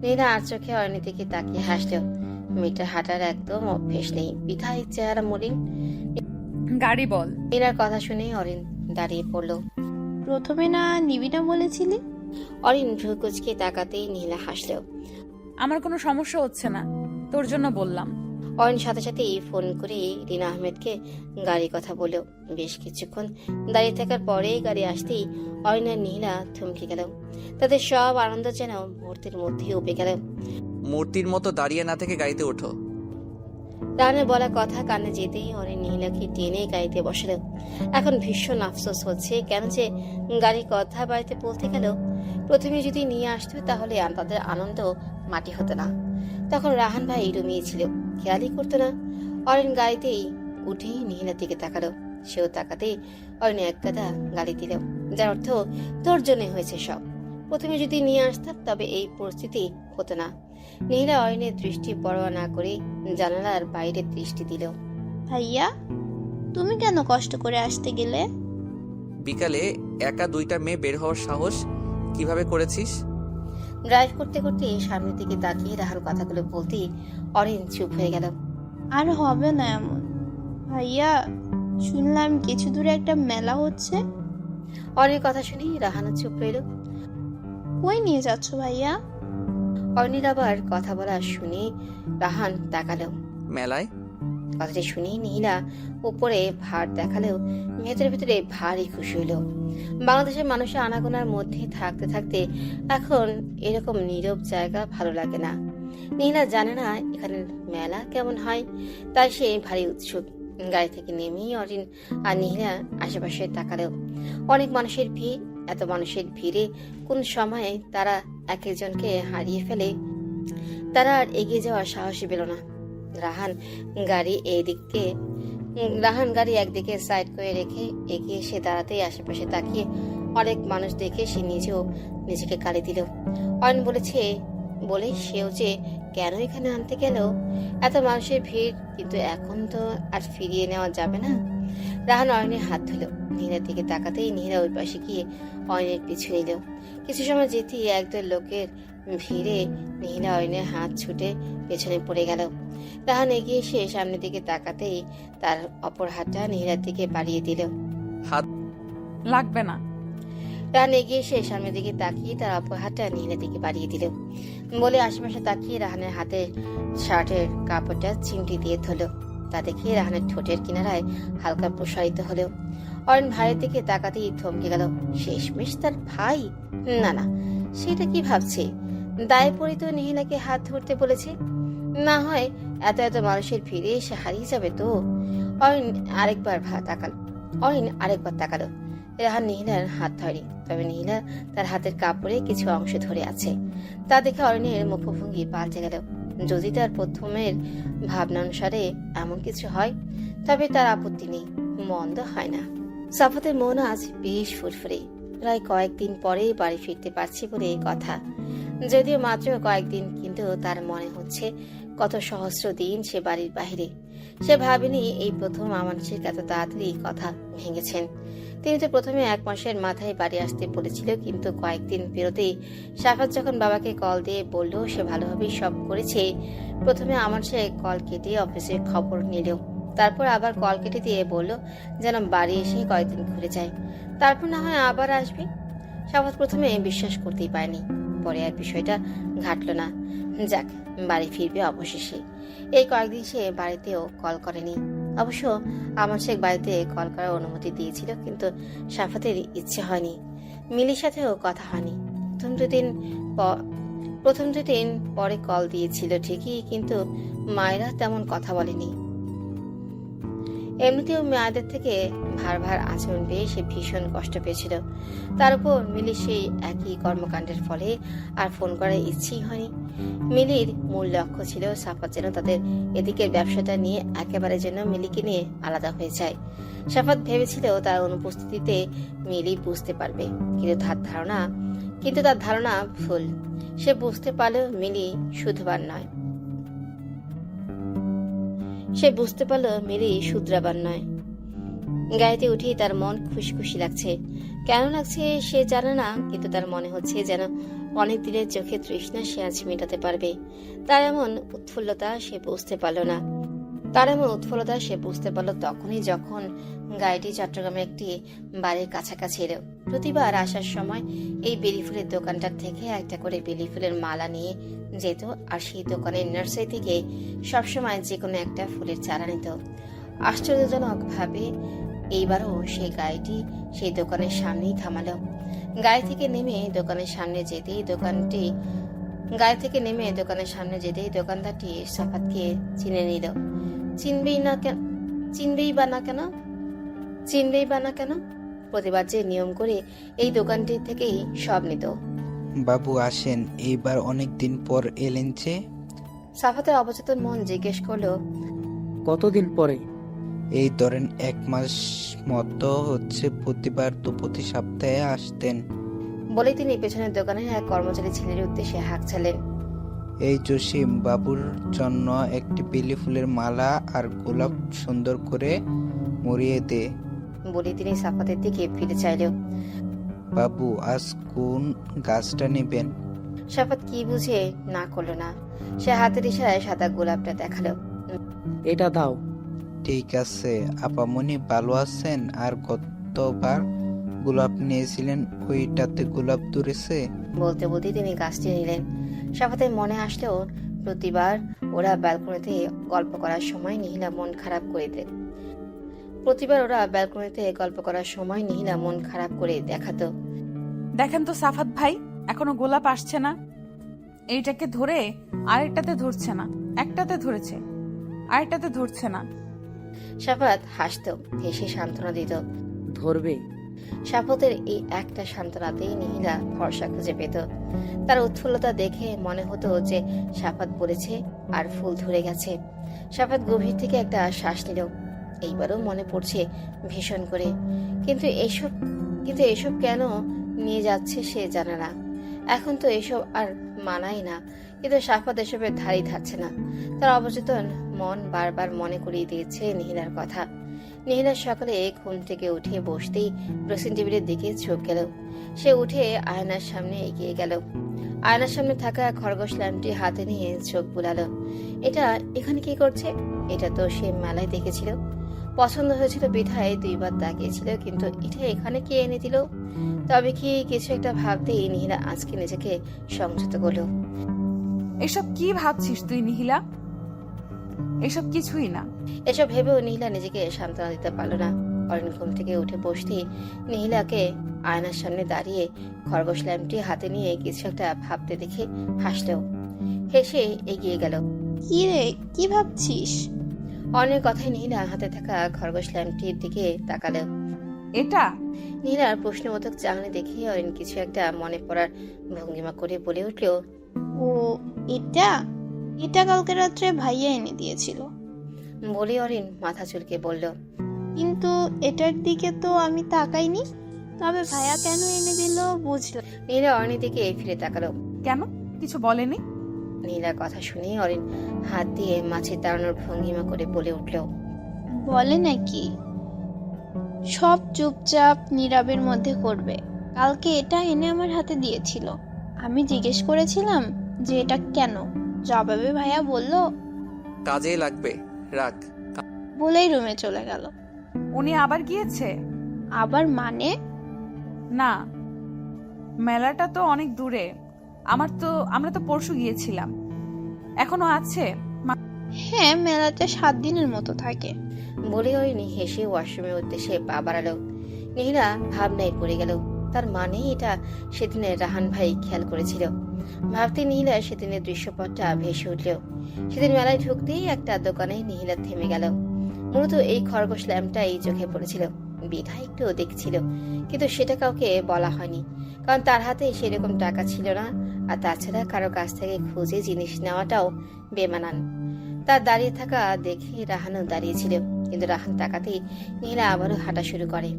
নীলা আর চোখে অরিনের দিকে তাকিয়ে হাসলো। মেয়েটার হাঁটার একদম অভ্যেস নেই, বিধায় চেহারা মলিন। গাড়ি বল। নীলার কথা শুনে অরিন দাঁড়িয়ে পড়লো। প্রথমে না নিবি না বলেছিলি? অরিন ভ্রু কুঁচকে তাকাতেই নীলা হাসলো। আমার কোনো সমস্যা হচ্ছে না, তোর জন্য বললাম। অরিন সাথে সাথেই ফোন করে রিনা আহমেদকে গাড়ির কথা বলল। বেশ কিছুক্ষণ দাঁড়িয়ে থাকার পরে গাড়ি আসতেই অরিন আর নীলা থমকে গেল। তাদের সব আনন্দ যেন মুহূর্তের মধ্যেই উপে গেল। মূর্তির মতো দাঁড়িয়ে না থেকে গাড়িতে ওঠো। রানের বলা কথা কানে যেতেই অরিন নীলাকে টেনে গাড়িতে বসালো। এখন ভীষণ আফসোস হচ্ছে কেন যে গাড়ির কথা বাড়িতে বলতে গেল। প্রথমে যদি নিয়ে আসতো তাহলে তাদের আনন্দ মাটি হতো না। তখন রাহান ভাই রুমিয়ে ছিল, খেয়ালই করতো না। অরিন গাড়িতেই উঠেই নীলার দিকে তাকালো। সেও তাকাতেই অরিন এক গাদা গালি দিল, যার অর্থ তোর জন্য হয়েছে সব। প্রথমে যদি নিয়ে আসতাম তবে এই পরিস্থিতি হতো না। নীলা অরিনের দৃষ্টি পরোয়া না করে জানালার বাইরে দৃষ্টি দিল। ভাইয়া, তুমি কেন কষ্ট করে আসতে গেলে? বিকালে একা 2টা মেয়ে বের হওয়ার সাহস কিভাবে করেছিস? ড্রাইভ করতে করতে সামনের দিকে তাকিয়ে রাহার কথাগুলো বলতেই অরিন চুপ হয়ে গেল। আর হবে না এমন। ভাইয়া, শুনলাম কিছু দূরে একটা মেলা হচ্ছে। অরিনের কথা শুনে রাহানও চুপ রইল। কই নিয়ে যাচ্ছ ভাইয়া? অরিনের আবার কথা বলা শুনে রাহান তাকালো। মেলায়। কথাটি শুনে নীলা উপরে ভার দেখালেও ভেতরে ভারী খুশি হইল। বাংলাদেশের মানুষের আনাগোনার মধ্যে থাকতে থাকতে এখন এরকম নীরব জায়গা ভালো লাগে না। নীলা জানে না এখানে মেলা কেমন হয়, তাই সে ভারী উৎসুক। গাড়ি থেকে নেমেই অরিন আর নীলা আশেপাশে তাকালেও অনেক মানুষের ভিড়। এত মানুষের ভিড়ে কোন সময়ে তারা এক একজনকে হারিয়ে ফেলে। তারা আর এগিয়ে যাওয়ার সাহসী পেল না। রাহান গাড়ি একদিকে সাইড করে রেখে এগিয়ে এসে দাঁড়াতেই আশেপাশে তাকিয়ে অনেক মানুষ দেখে সে নিজেকে গালি দিল। অয়ন বলে সেও যে কেন এখানে আনতে গেল। এত মানুষের ভিড়, কিন্তু এখন তো আর ফিরিয়ে নেওয়া যাবে না। রাহান অয়নের হাত ধুলো। নীলার দিকে তাকাতেই নীলা ওই পাশে গিয়ে অয়নের পিছু নিল। কিছু সময় যেতেই একদল লোকের ভিড়ে নীলা অয়নের হাত ছুটে পেছনে পড়ে গেল। রাহান এগিয়ে এসে সামনের দিকে তাকাতেই তার অপর হাতটা নীলার দিকে বাড়িয়ে দিল। হাত লাগবে না। রাহান এগিয়ে এসে সামনের দিকে তাকিয়ে তার অপর হাতটা নীলার দিকে বাড়িয়ে দিল। বলে আশেপাশে তাকিয়ে রাহানের হাতের শার্টের কাপড়টা চিমটি দিয়ে ধরল। তা দেখে রাহানের ঠোঁটের কিনারায় হালকা প্রসারিত হলো। অরিন ভাইয়ের দিকে তাকাতেই থমকে গেল। শেষমেশ তার ভাই? না, সেটা কি ভাবছে? দায়ে পড়ে নীলাকে হাত ধরতে বলেছে। না হয় এত মানুষের ভিড়ে এসে হারিয়ে যাবে তো। অরিন আরেকবার তাকালো। রাহান নীলার হাত ধরেনি, তবে নীলা তার হাতের কাপড়ে কিছু অংশ ধরে আছে। তা দেখে অরিনের মুখভঙ্গি পাল্টে গেল। যদি তার প্রথমের ভাবনা অনুসারে এমন কিছু হয় তবে তার আপত্তি নেই, মন্দ হয় না। সাফাতের মন আজ বেশ ফুরফুরে। প্রায় কয়েকদিন পরে বাড়ি ফিরতে পারছি বলে কথা। যদিও মাত্র কয়েকদিন, কিন্তু তার মনে হচ্ছে কত সহস্র দিন সে বাড়ির বাহিরে। সে ভাবেনি এই প্রথম আমানসিক এত তাড়াতাড়ি কথা ভেঙেছেন। তিনি তো প্রথমে 1 মাসের মাথায় বাড়ি আসতে বলেছিল, কিন্তু কয়েকদিন পেরোতেই সাফাত যখন বাবাকে কল দিয়ে বলল সে ভালোভাবেই সব করেছে, প্রথমে আমার সে কল কেটে অফিসের খবর নিল, তারপর আবার কল কেটে দিয়ে বলল যেন বাড়ি এসে কয়েকদিন ঘুরে যায়, তারপর না হয় আবার আসবে। সাফাত প্রথমে বিশ্বাস করতেই পারেনি, পরে আর বিষয়টা ঘাটলো না। যাক, বাড়ি ফিরবে অবশেষে। এই কয়েকদিন সে বাড়িতেও কল করেনি। অবশ্য আমার শেখ বাড়িতে কল করার অনুমতি দিয়েছিল, কিন্তু সাফাতের ইচ্ছে হয়নি। মিলির সাথেও কথা হয়নি। প্রথম দুদিন পরে কল দিয়েছিল ঠিকই, কিন্তু মায়েরা তেমন কথা বলেনি। এমনিতেও মেয়েদের থেকে ভার ভার আচরণ পেয়ে সে ভীষণ কষ্ট পেয়েছিল। তার উপর মিলির সেই একই কর্মকাণ্ডের ফলে আর ফোন করার ইচ্ছেই হয়নি। মিলির মূল লক্ষ্য ছিল সাফাত যেন তাদের এদিকের ব্যবসাটা নিয়ে একেবারে যেন মিলিকে নিয়ে আলাদা হয়ে যায়। সাফাত ভেবেছিল তার অনুপস্থিতিতে মিলি বুঝতে পারবে, কিন্তু তার ধারণা ভুল। সে বুঝতে পারলেও মিলি শুধরাবার নয়। গাড়িতে উঠেই তার মন খুশি খুশি লাগছে। কেন লাগছে সে জানে না, কিন্তু তার মনে হচ্ছে যেন অনেক দিনের চোখে তৃষ্ণা সে আজ মেটাতে পারবে। তার এমন উৎফুল্লতা সে বুঝতে পারল তখনই যখন গাড়িটি চট্টগ্রামের একটি বাড়ির কাছাকাছি এলো। প্রতিবার আসার সময় এই বেলি ফুলের দোকানটার থেকে একটা করে বেলি ফুলের মালা নিয়ে যেত, আর সেই দোকানের নার্সারি থেকে সবসময় যে কোনো একটা ফুলের চারা নিত। আশ্চর্যজনক ভাবে এইবারও সেই গাড়িটি সেই দোকানের সামনেই থামালো। গাড়ি থেকে নেমে দোকানের সামনে দোকানদারটি সাফাতকে চিনে নিল। চিনবেই বা না কেন? প্রতিবার যে নিয়ম করে এই দোকানটি থেকেই সব নিত। বাবু আসেন, এইবার অনেক দিন পর এলেন যে? সাফাতের অবচেতন মন জিজ্ঞেস করলো, কতদিন পরে? এই ধরেন 1 মাস মতো হচ্ছে। প্রতিবার তো প্রতি সপ্তাহে আসতেন। বলে তিনি পেছনের দোকানের এক কর্মচারী ছেলের উদ্দেশ্যে হাঁক ছাড়লেন। এই জসিম বাবুর জন্য একটি বেলি ফুলের মালা আর গোলাপ সুন্দর করে মুড়িয়ে দে। বলে তিনি সাফাতের দিকে ফিরে চাইল। বাবু আজ কোন গাছটা নেবেন? সাফাত কি বুঝে না করলো না। সে হাতের ইশারায় সাদা গোলাপটা দেখালো। এটা দাও। ঠিক আছে। আপামনি ভালো আছেন? আর কতবার গোলাপ নিয়েছিলেন, ওইটাতে গোলাপ ধরেছে? বলতে বলতে তিনি গাছটি নিলেন। সাফাতের মনে আসলেও প্রতিবার ওরা ব্যালকনিতে গল্প করার সময় নিহিলা মন খারাপ করে দেখাতো। দেখেন তো সাফাত ভাই, এখনো গোলাপ আসছে না। এইটাকে ধরে আরেকটাতে ধরছে না, একটাতে ধরেছে আরেকটাতে ধরছে না। সাফাত হাসতো, হেসে সান্ত্বনা দিত। ধরবে? সাফাতের এই একটা সান্ত্বনাতেই নিহিলা ভরসা খুঁজে পেত। তার উৎফুল্লতা দেখে মনে হতো যে সাফাত বলেছে আর ফুল ধরে গেছে। সাফাত গভীর থেকে একটা শ্বাস নিল। এইবারও মনে পড়ছে ভীষণ করে, কিন্তু এসব কেন নিয়ে যাচ্ছে সে জানে না। এখন তো এসব আর মানাই না, কিন্তু সাফাত এসবের ধারই ধারছে না। তার অবচেতন মন বারবার মনে করিয়ে দিয়েছে নিহিলার কথা। নিহিলা সকালে ঘুম থেকে উঠে বসতেই ড্রেসিং টেবিলের দিকে চোখ গেল। সে উঠে আয়নার সামনে এগিয়ে গেল। আয়নার সামনে থাকা খরগোশ ল্যাম্পটি হাতে নিয়ে চোখ বুলালো। এটা এখানে কি করছে? এটা তো সে মেলায় দেখেছিল, পছন্দ হয়েছিল বিধায় 2 বার তাকিয়েছিল, কিন্তু এটা এখানে কে এনে দিল? তবে কি কিছু একটা ভাবতেই নিহিলা আজকে নিজেকে সংযত করলো। এসব কি ভাবছিস তুই নিহিলা? এসব কিছুই না। এসব ভেবেও নিহিলা নিজেকে সান্ত্বনা দিতে পারল না। অরিন ঘুম থেকে উঠে বসতেই নিহিলাকে আয়নার সামনে দাঁড়িয়ে খরগোশ ল্যাম্পটি হাতে নিয়ে কিছু একটা ভাবতে দেখে হাসলো। হেসে এগিয়ে গেল। কি রে, কি ভাবছিস? অনেক কথায় নিহিলা হাতে থাকা খরগোশ ল্যাম্পটির দিকে তাকালো। এটা? নিহিলার প্রশ্নবোধক চাহনি দেখে অরিন কিছু একটা মনে পড়ার ভঙ্গিমা করে বলে উঠল, ও এটা কালকে রাত্রে ভাইয়া এনে দিয়েছিল। বলে অরিন মাথা চুলকে বলল, কিন্তু এটার দিকে তো আমি তাকাইনি। তবে ভাইয়া কেন এনে দিল বুঝলাম। নীলা অরিনের দিকে ফিরে তাকালো। কেন? কিছু বলেনি? নীলার কথা শুনে অরিন হাত দিয়ে মাছের দাঁড়ানোর ভঙ্গিমা করে বলে উঠল, বলে নাকি? সব চুপচাপ নীরবের মধ্যে করবে। কালকে এটা এনে আমার হাতে দিয়েছিল। আমি জিজ্ঞেস করেছিলাম যে এটা কেন। জবাবে ভাইয়া বলল কাজে লাগবে, রাখ। বলেই রুমে চলে গেল। উনি আবার গিয়েছে? আবার মানে? না, মেলাটা তো অনেক দূরে। আমরা তো পরশু গিয়েছিলাম। এখনো আছে? হ্যাঁ, মেলাতে 7 দিনের মতো থাকে। বলে অরিন হেসে ওয়াশরুমের উদ্দেশ্যে পা বাড়ালো। নীলা ভাবনায় পড়ে গেল। তার মানে এটা সেদিনের রাহান ভাই খেয়াল করেছিল। ভাবতে নীলা সেদিনের দৃশ্যপটটা ভেসে উঠল। সেদিন মেলায় ঢুকতেই একটা দোকানে নীলা থেমে গেল। মূলত এই খরগোশ ল্যাম্পটাই চোখে পড়েছিল। বিধা একটু দেখছিল, কিন্তু সেটা কাউকে বলা হয়নি, কারণ তার হাতে সেরকম টাকা ছিল না। আর তাছাড়া কারো কাছ থেকে খুঁজে জিনিস নেওয়াটাও বেমানান। তার দাঁড়িয়ে থাকা দেখে রাহানও দাঁড়িয়েছিল, কিন্তু রাহান তাকাতেই নীলা আবারও হাঁটা শুরু করে।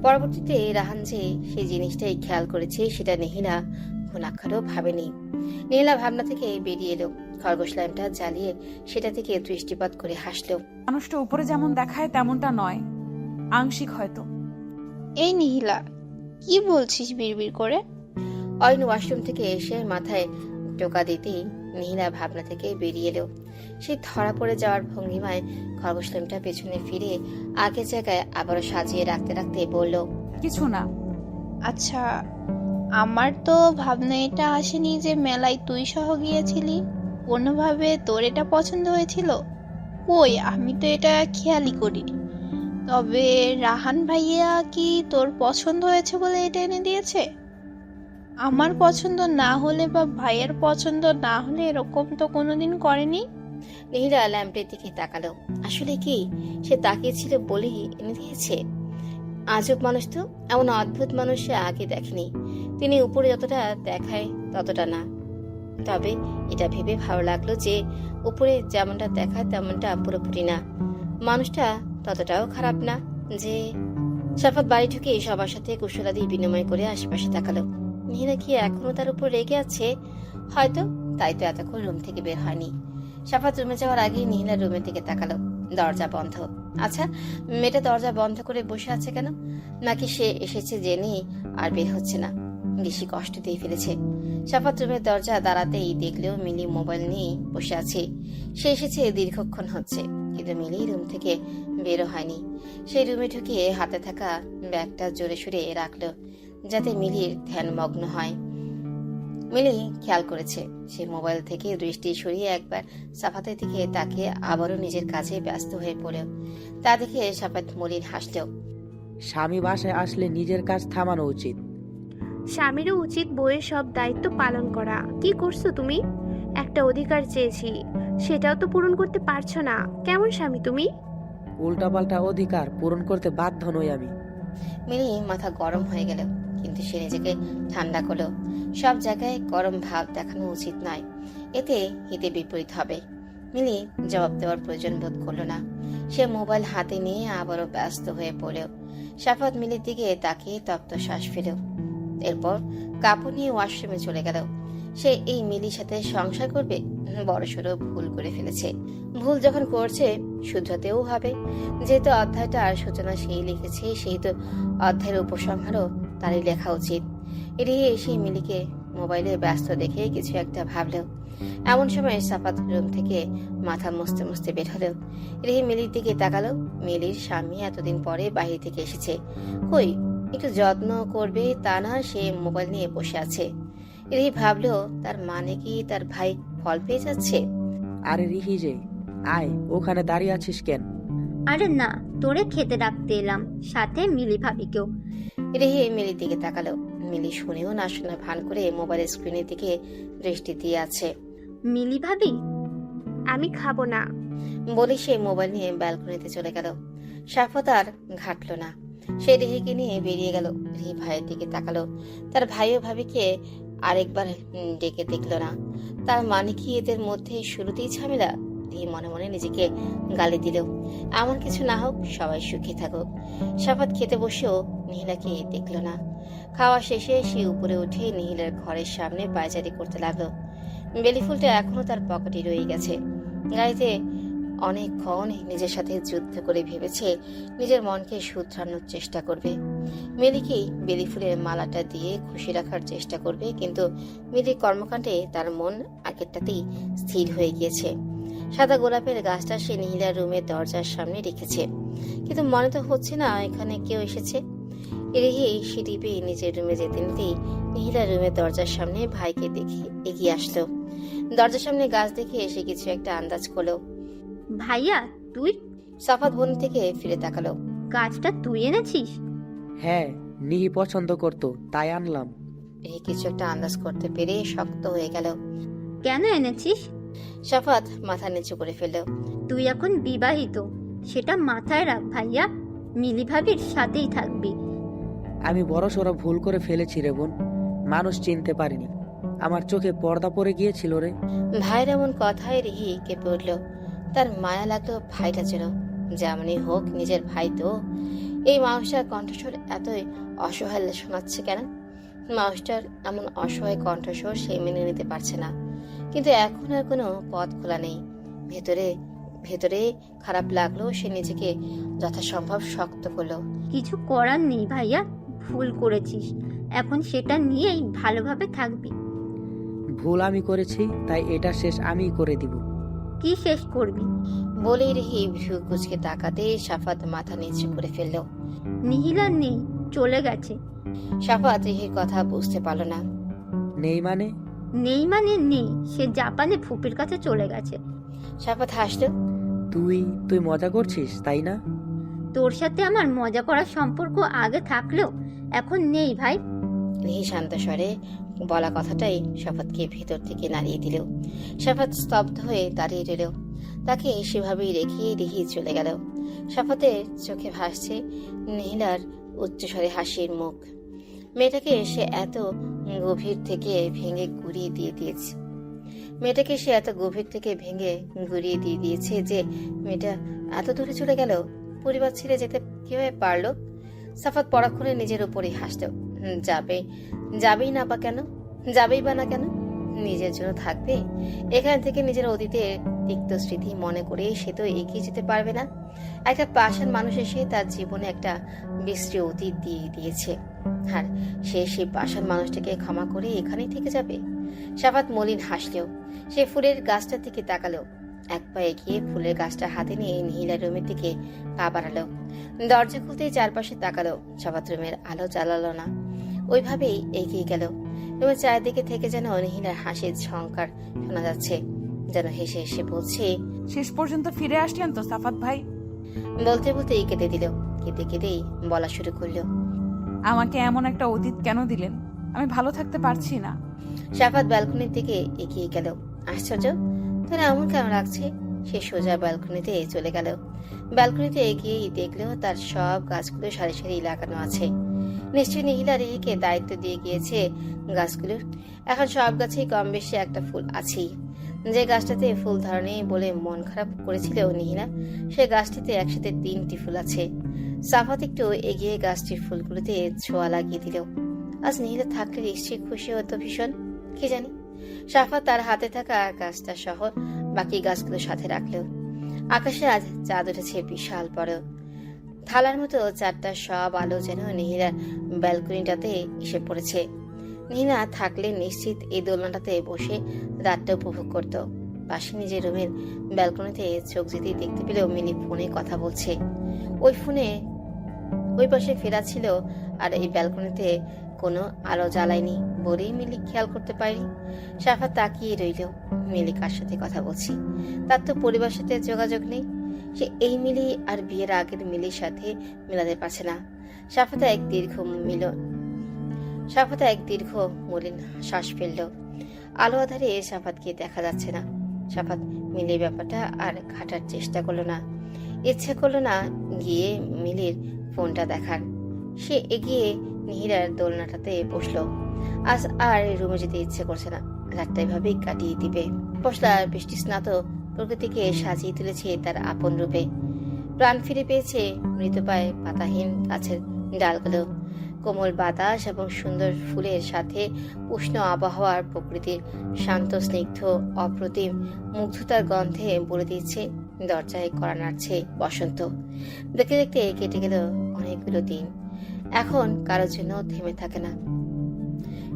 পরবর্তীতে রাহান যে সেই জিনিসটাই খেয়াল করেছে সেটা নীলা ঘুণাক্ষরও ভাবেনি। নীলা ভাবনা থেকে বেরিয়ে এলো, খরগোশ ল্যাম্পটা জ্বালিয়ে সেটা থেকে দৃষ্টিপাত করে হাসলো। মানুষটা উপরে যেমন দেখায় তেমনটা নয়, আংশিক হয়তো। এই নিহিলা, কি বলছিস বিড়বিড় করে? অয়ন ওয়াশরুম থেকে এসে মাথায় টোকা দিতেই নীলা ভাবনা থেকে বেরিয়ে এলো। সেই ধরা পড়ে যাওয়ার ভঙ্গিমায় খরগোশ ল্যাম্পটা পেছনে ফিরে আগের জায়গায় আবারও সাজিয়ে রাখতে রাখতে বলল, কিছু না। আচ্ছা, আমার তো ভাবনা এটা আসেনি যে মেলায় তুই সহ গিয়েছিলি। কোনোভাবে তোর এটা পছন্দ হয়েছিল? কই, আমি তো এটা খেয়ালই করিনি। তবে রাহান ভাইয়া কি তোর পছন্দ হয়েছে বলে এটা এনে দিয়েছে? আমার পছন্দ না হলে বা ভাইয়ের পছন্দ না হলে এরকম তো কোনোদিন করেনি। নীলা ল্যাম্পের দিকে তাকালো। আসলে কি সে তাকিয়েছিল বলেই এনে দিয়েছে? আজব মানুষ তো, এমন অদ্ভুত মানুষ সে আগে দেখেনি। তিনি উপরে যতটা দেখায় ততটা না। তবে এটা ভেবে ভালো লাগলো যে উপরে যেমনটা দেখায় তেমনটা পুরোপুরি না। মানুষটা ততটাও খারাপ না যে। সাফাত বাড়ি ঢুকে সবার সাথে কুশলাদি বিনিময় করে আশেপাশে তাকালো। নীলা কি এখনো তার উপর রেগে আছে? হয়তো, তাই তো এতক্ষণ রুম থেকে বের হয়নি। সাফাত রুমে যাওয়ার আগে নীলা রুমের দিকে তাকালো। দরজা বন্ধ। আচ্ছা, মেয়েটা দরজা বন্ধ করে বসে আছে কেন? নাকি সে এসেছে জেনেই আর বের হচ্ছে না? বেশি কষ্ট দিয়ে ফেলেছে। সাফাত রুমের দরজা দাঁড়াতেই দেখলেও মিলি মোবাইল নিয়েই বসে আছে। সে এসেছে দীর্ঘক্ষণ হচ্ছে, কিন্তু মিলি রুম থেকে বেরো হয়নি। সেই রুমে ঢুকে হাতে থাকা ব্যাগটা জোরে সুরে রাখলো, যাতে মিলির ধ্যান মগ্ন হয়। মিলি খেয়াল করেছে সে মোবাইল থেকে দৃষ্টি সরিয়ে একবার সাফাতের দিকে তাকিয়ে আবারও নিজের কাজে ব্যস্ত হয়ে পড়ল। তা দেখে সাফাত মলিন হাসল। স্বামী বাসায় আসলে নিজের কাজ থামানো উচিত। স্বামীরও উচিত বইয়ের সব দায়িত্ব পালন করা। কি করছো তুমি? একটা অধিকার চেয়েছি, সেটাও তো পূরণ করতে পারছো না। কেমন স্বামী তুমি? উল্টাপাল্টা অধিকার পূরণ করতে বাধ্য নই আমি। মিলি মাথা গরম হয়ে গেল, কিন্তু সে নিজেকে ঠান্ডা করলো। সব জায়গায় গরম ভাব দেখানো উচিত নয়, এতে হিতে বিপরীত হবে। মিলি জবাব দেওয়ার প্রয়োজন বোধ করলো না। সে মোবাইল হাতে নিয়ে আবারও ব্যস্ত হয়ে পড়ল। সাফাত মিলির দিকে তাকিয়ে তপ্ত শ্বাস ফেল। এরপর কাপড় নিয়ে ওয়াশরুমে চলে গেল। সে এই মিলির সাথে সংসার করবে? বড়সড় ভুল করে ফেলেছে। ভুল যখন করছে শুধরাতেও হবে। যেহেতু অধ্যায়টার সূচনা সেই লিখেছে, সেহেতু অধ্যায়ের উপসংহারও তারই লেখা উচিত। এড়িয়ে এসে মিলিকে মোবাইলে ব্যস্ত দেখে কিছু একটা ভাবল। এমন সময় সাফাত রুম থেকে মাথা মুছতে মুছতে বের হলো। রেহে মিলির দিকে তাকালো। মিলির স্বামী এতদিন পরে বাইরে থেকে এসেছে, কই একটু যত্ন করবে তা না, সে মোবাইল নিয়ে বসে আছে। রেহে ভাবলো তার মানে কি তার ভাই ফল পেয়ে যাচ্ছে? আরে রিহি যে, আয়, ওখানে দাঁড়িয়ে আছিস কেন? আরে না, তোরে খেতে ডাকতে এলাম, সাথে মিলি ভাবিকেও। রেহে মিলির দিকে তাকালো। মিলি শুনেও না শোনা ভান করে মোবাইল স্ক্রিনের দিকে দৃষ্টি দিয়ে আছে। মিলি ভাবি, আমি খাবো না বলে সে মোবাইল নিয়ে ব্যালকনিতে চলে গেল। সাফাত আর ঘাটলো না, সে রেহেকে নিয়ে বেরিয়ে গেল। রেহে ভাইয়ের দিকে তাকালো। তার ভাইও ভাবিকে আরেকবার ডেকে দেখলো না। তার মানে কি এদের মধ্যে শুরুতেই ঝামেলা? রেহে মনে মনে নিজেকে গালি দিল। এমন কিছু না হোক, সবাই সুখী থাকুক। সাফাত খেতে বসেও নীলাকে দেখলো না। খাওয়া শেষে সে উপরে উঠে নীলার ঘরের সামনে পায়চারি করতে লাগলো। বেলি ফুলটা এখনো তার পকেটে রয়ে গেছে। গাড়িতে অনেকক্ষণ নিজের সাথে যুদ্ধ করে ভেবেছে নিজের মনকে শুধরানোর চেষ্টা করবে। মিলিকেই বেলি ফুলের মালাটা দিয়ে খুশি রাখার চেষ্টা করবে, কিন্তু মিলির কর্মকাণ্ডে তার মন আগেরটাতেই স্থির হয়ে গিয়েছে। সাদা গোলাপের গাছটা সে নিহিলার রুমের দরজার সামনে রেখেছে, কিন্তু মনে তো হচ্ছে না এখানে কেউ এসেছে। রেহেই সিঁড়ি পেয়ে নিজের রুমে যেতে নিতেই নিহিলার রুমের দরজার সামনে ভাইকে দেখে এগিয়ে আসলো। দরজার সামনে গাছ দেখে এসে কিছু একটা আন্দাজ করলো। ভাইয়া তুই সাফাত বোন থেকে ফিরে তাকালো। গাছটা তুই এনেছিস? হ্যাঁ, নিহি পছন্দ করতো তাই আনলাম। এই কিছু একটা আন্দাজ করতে পেরে শক্ত হয়ে গেল। কেন এনেছিস? সাফাত মাথা নিচু করে ফেলল। তুই এখন বিবাহিত, সেটা মাথায় রাখ ভাইয়া। মিলি ভাবির সাথেই থাকবি। আমি বড়সড় ভুল করে ফেলেছি রে বোন, মানুষ চিনতে পারিনি, আমার চোখে পর্দা পড়ে গিয়েছিল রে। ভাইয়ের এমন কথায় রিহি কেঁপে উঠল। তার মায়া লাগলো ভাইটা যেন, যেমনই হোক নিজের ভাই তো। এই মানুষটার কণ্ঠস্বর এতই অসহায় শোনাচ্ছে কেন? মানুষটার এমন অসহায় কণ্ঠস্বর সে মেনে নিতে পারছে না, কিন্তু এখন আর কোনো পথ খোলা নেই। ভেতরে ভেতরে খারাপ লাগলো, সে নিজেকে যথাসম্ভব শক্ত করলো। কিছু করার নেই ভাইয়া, ভুল করেছিস, এখন সেটা নিয়েই ভালোভাবে থাকবি। ভুল আমি করেছি, তাই এটা শেষ আমিই করে দিব। কি শেষ করবি? বলেই রিহি ভ্রু কুচকে তাকাতে সাফাত মাথা নিচু করে ফেললো। নিহিলা নেই, চলে গেছে। সাফাত রিহির কথা বুঝতে পারলো না। নেই মানে? নেই মানে নেই, সে জাপানে ফুপির কাছে চলে গেছে। সাফাত হাসলো। তুই মজা করছিস তাই না? তোর সাথে আমার মজা করার সম্পর্ক আগে থাকলেও এখন নেই ভাই। রিহি শান্ত স্বরে বলা কথাটাই সাফাতকে ভেতর থেকে নাড়িয়ে দিল। সাফাত স্তব্ধ হয়ে দাঁড়িয়ে রইল। তাকে সেভাবেই রেখে রিহি চলে গেল। সাফাতের চোখে ভাসছে নিহিলার উচ্চস্বরে হাসির মুখ। মেয়েটাকে সে এত গভীর থেকে ভেঙে গুড়িয়ে দিয়ে দিয়েছে যে মেয়েটা এত দূরে চলে গেল। পরিবার ছেড়ে যেতে কিভাবে পারলো? সাফাত পরক্ষণে নিজের উপরেই হাসতো। যাবেই বা না কেন? নিজের জন্য থাকবে। এখান থেকে নিজের অতীতের তিক্ত স্মৃতি মনে করে সে তো এগিয়ে যেতে পারবে না। একটা পাষাণ মানুষ এসে তার জীবনে একটা বিশ্রী অতীত দিয়ে দিয়েছে, আর সে সেই পাষাণ মানুষটাকে ক্ষমা করে এখানেই থেকে যাবে। সাফাত মলিন হাসলেও সে ফুলের গাছটার দিকে তাকালো। এক পা এগিয়ে ফুলের গাছটা হাতে নিয়ে নিহিলার রুমের দিকে পা বাড়ালো। দরজা খুলতেই চারপাশে তাকালো। সাফাত রুমের আলো জ্বালালো না, ওইভাবেই এগিয়ে গেল। রুমের চারিদিকে থেকে যেন নিহিলার হাসির ঝংকার শোনা যাচ্ছে, যেন হেসে হেসে বলছে, শেষ পর্যন্ত ফিরে আসলেন তো সাফাত ভাই। বলতে বলতেই কেটে দিল। কেটেই বলা শুরু করলো, আমাকে এমন একটা অতীত কেন দিলেন? আমি ভালো থাকতে পারছি না। সাফাত ব্যালকনির দিকে এগিয়ে গেল। আশ্চর্য, তোর এমন কেন লাগছে? সে সোজা ব্যালকনিতে চলে গেল। ব্যালকনিতে এগিয়েই দেখলো তার সব গাছগুলো সারি সারি লাগানো আছে। নিশ্চয়ই নিহিলা রিহিকে দায়িত্ব দিয়ে গিয়েছে গাছগুলোর। এখন সব গাছেই কম বেশি একটা ফুল আছেই। যে গাছটাতে ফুল ধরেনি বলে মন খারাপ করেছিল নিহিলা, সে গাছটিতে একসাথে 3টি ফুল আছে। সাফাত একটু এগিয়ে গাছটির ফুলগুলোতে ছোঁয়া লাগিয়ে দিল। আজ নিহিলা থাকলে নিশ্চয়ই খুশি হতো ভীষণ, কি জানি। সাফাত তার হাতে থাকা গাছটা সহ বাকি গাছগুলো সাথে রাখলো। আকাশে আজ চাঁদ উঠেছে বিশাল বড়। থালার মতো 4টা সব আলো যেন নিহিলার ব্যালকনিটাতে এসে পড়েছে। নিহিলা থাকলে নিশ্চিত এই দোলনাটাতে বসে রাতটা উপভোগ করত। পাশে নিজের রুমের ব্যালকনিতে চোখ যেতেই দেখতে পেলেও মিলি ফোনে কথা বলছে। ওই পাশে ফেরা ছিল, আর এই ব্যালকনিতে কোনো আলো জ্বালায়নি বলেই মিলি খেয়াল করতে পারেনি। সাফাত তাকিয়ে রইল, মিলি কার সাথে কথা বলছি? তার তো পরিবারের সাথে যোগাযোগ নেই। সে এই মিলি আর বিয়ের আগের মিলির সাথে মেলাতে পারছে না। সাফাত এক দীর্ঘ মলিন শ্বাস ফেলল। আলো আধারে সাফাতকে দেখা যাচ্ছে না। সাফাত মিলির ব্যাপারটা আর ঘাটার চেষ্টা করলো না। ইচ্ছে করলো না গিয়ে মিলির ফোনটা দেখার। সে এগিয়ে নিহিলার দোলনাটাতে বসলো। আজ আর রুমে যেতে ইচ্ছে করছে না, রাতটা এভাবেই কাটিয়ে দিবে। পশলার বৃষ্টি স্নাত প্রকৃতিকে সাজিয়ে তুলেছে তার আপন রূপে। প্রাণ ফিরে পেয়েছে মৃতপ্রায় পাতাহীন গাছের ডালগুলো। কোমল বাতাস এবং সুন্দর ফুলের সাথে উষ্ণ আবহাওয়ার প্রকৃতির শান্ত স্নিগ্ধ অপ্রতিম মুগ্ধতার গন্ধে বলে দিচ্ছে দরজায় কড়া নাড়ছে বসন্ত। দেখতে দেখতে কেটে গেল অনেকগুলো দিন। এখন কারোর জন্য থেমে থাকে না,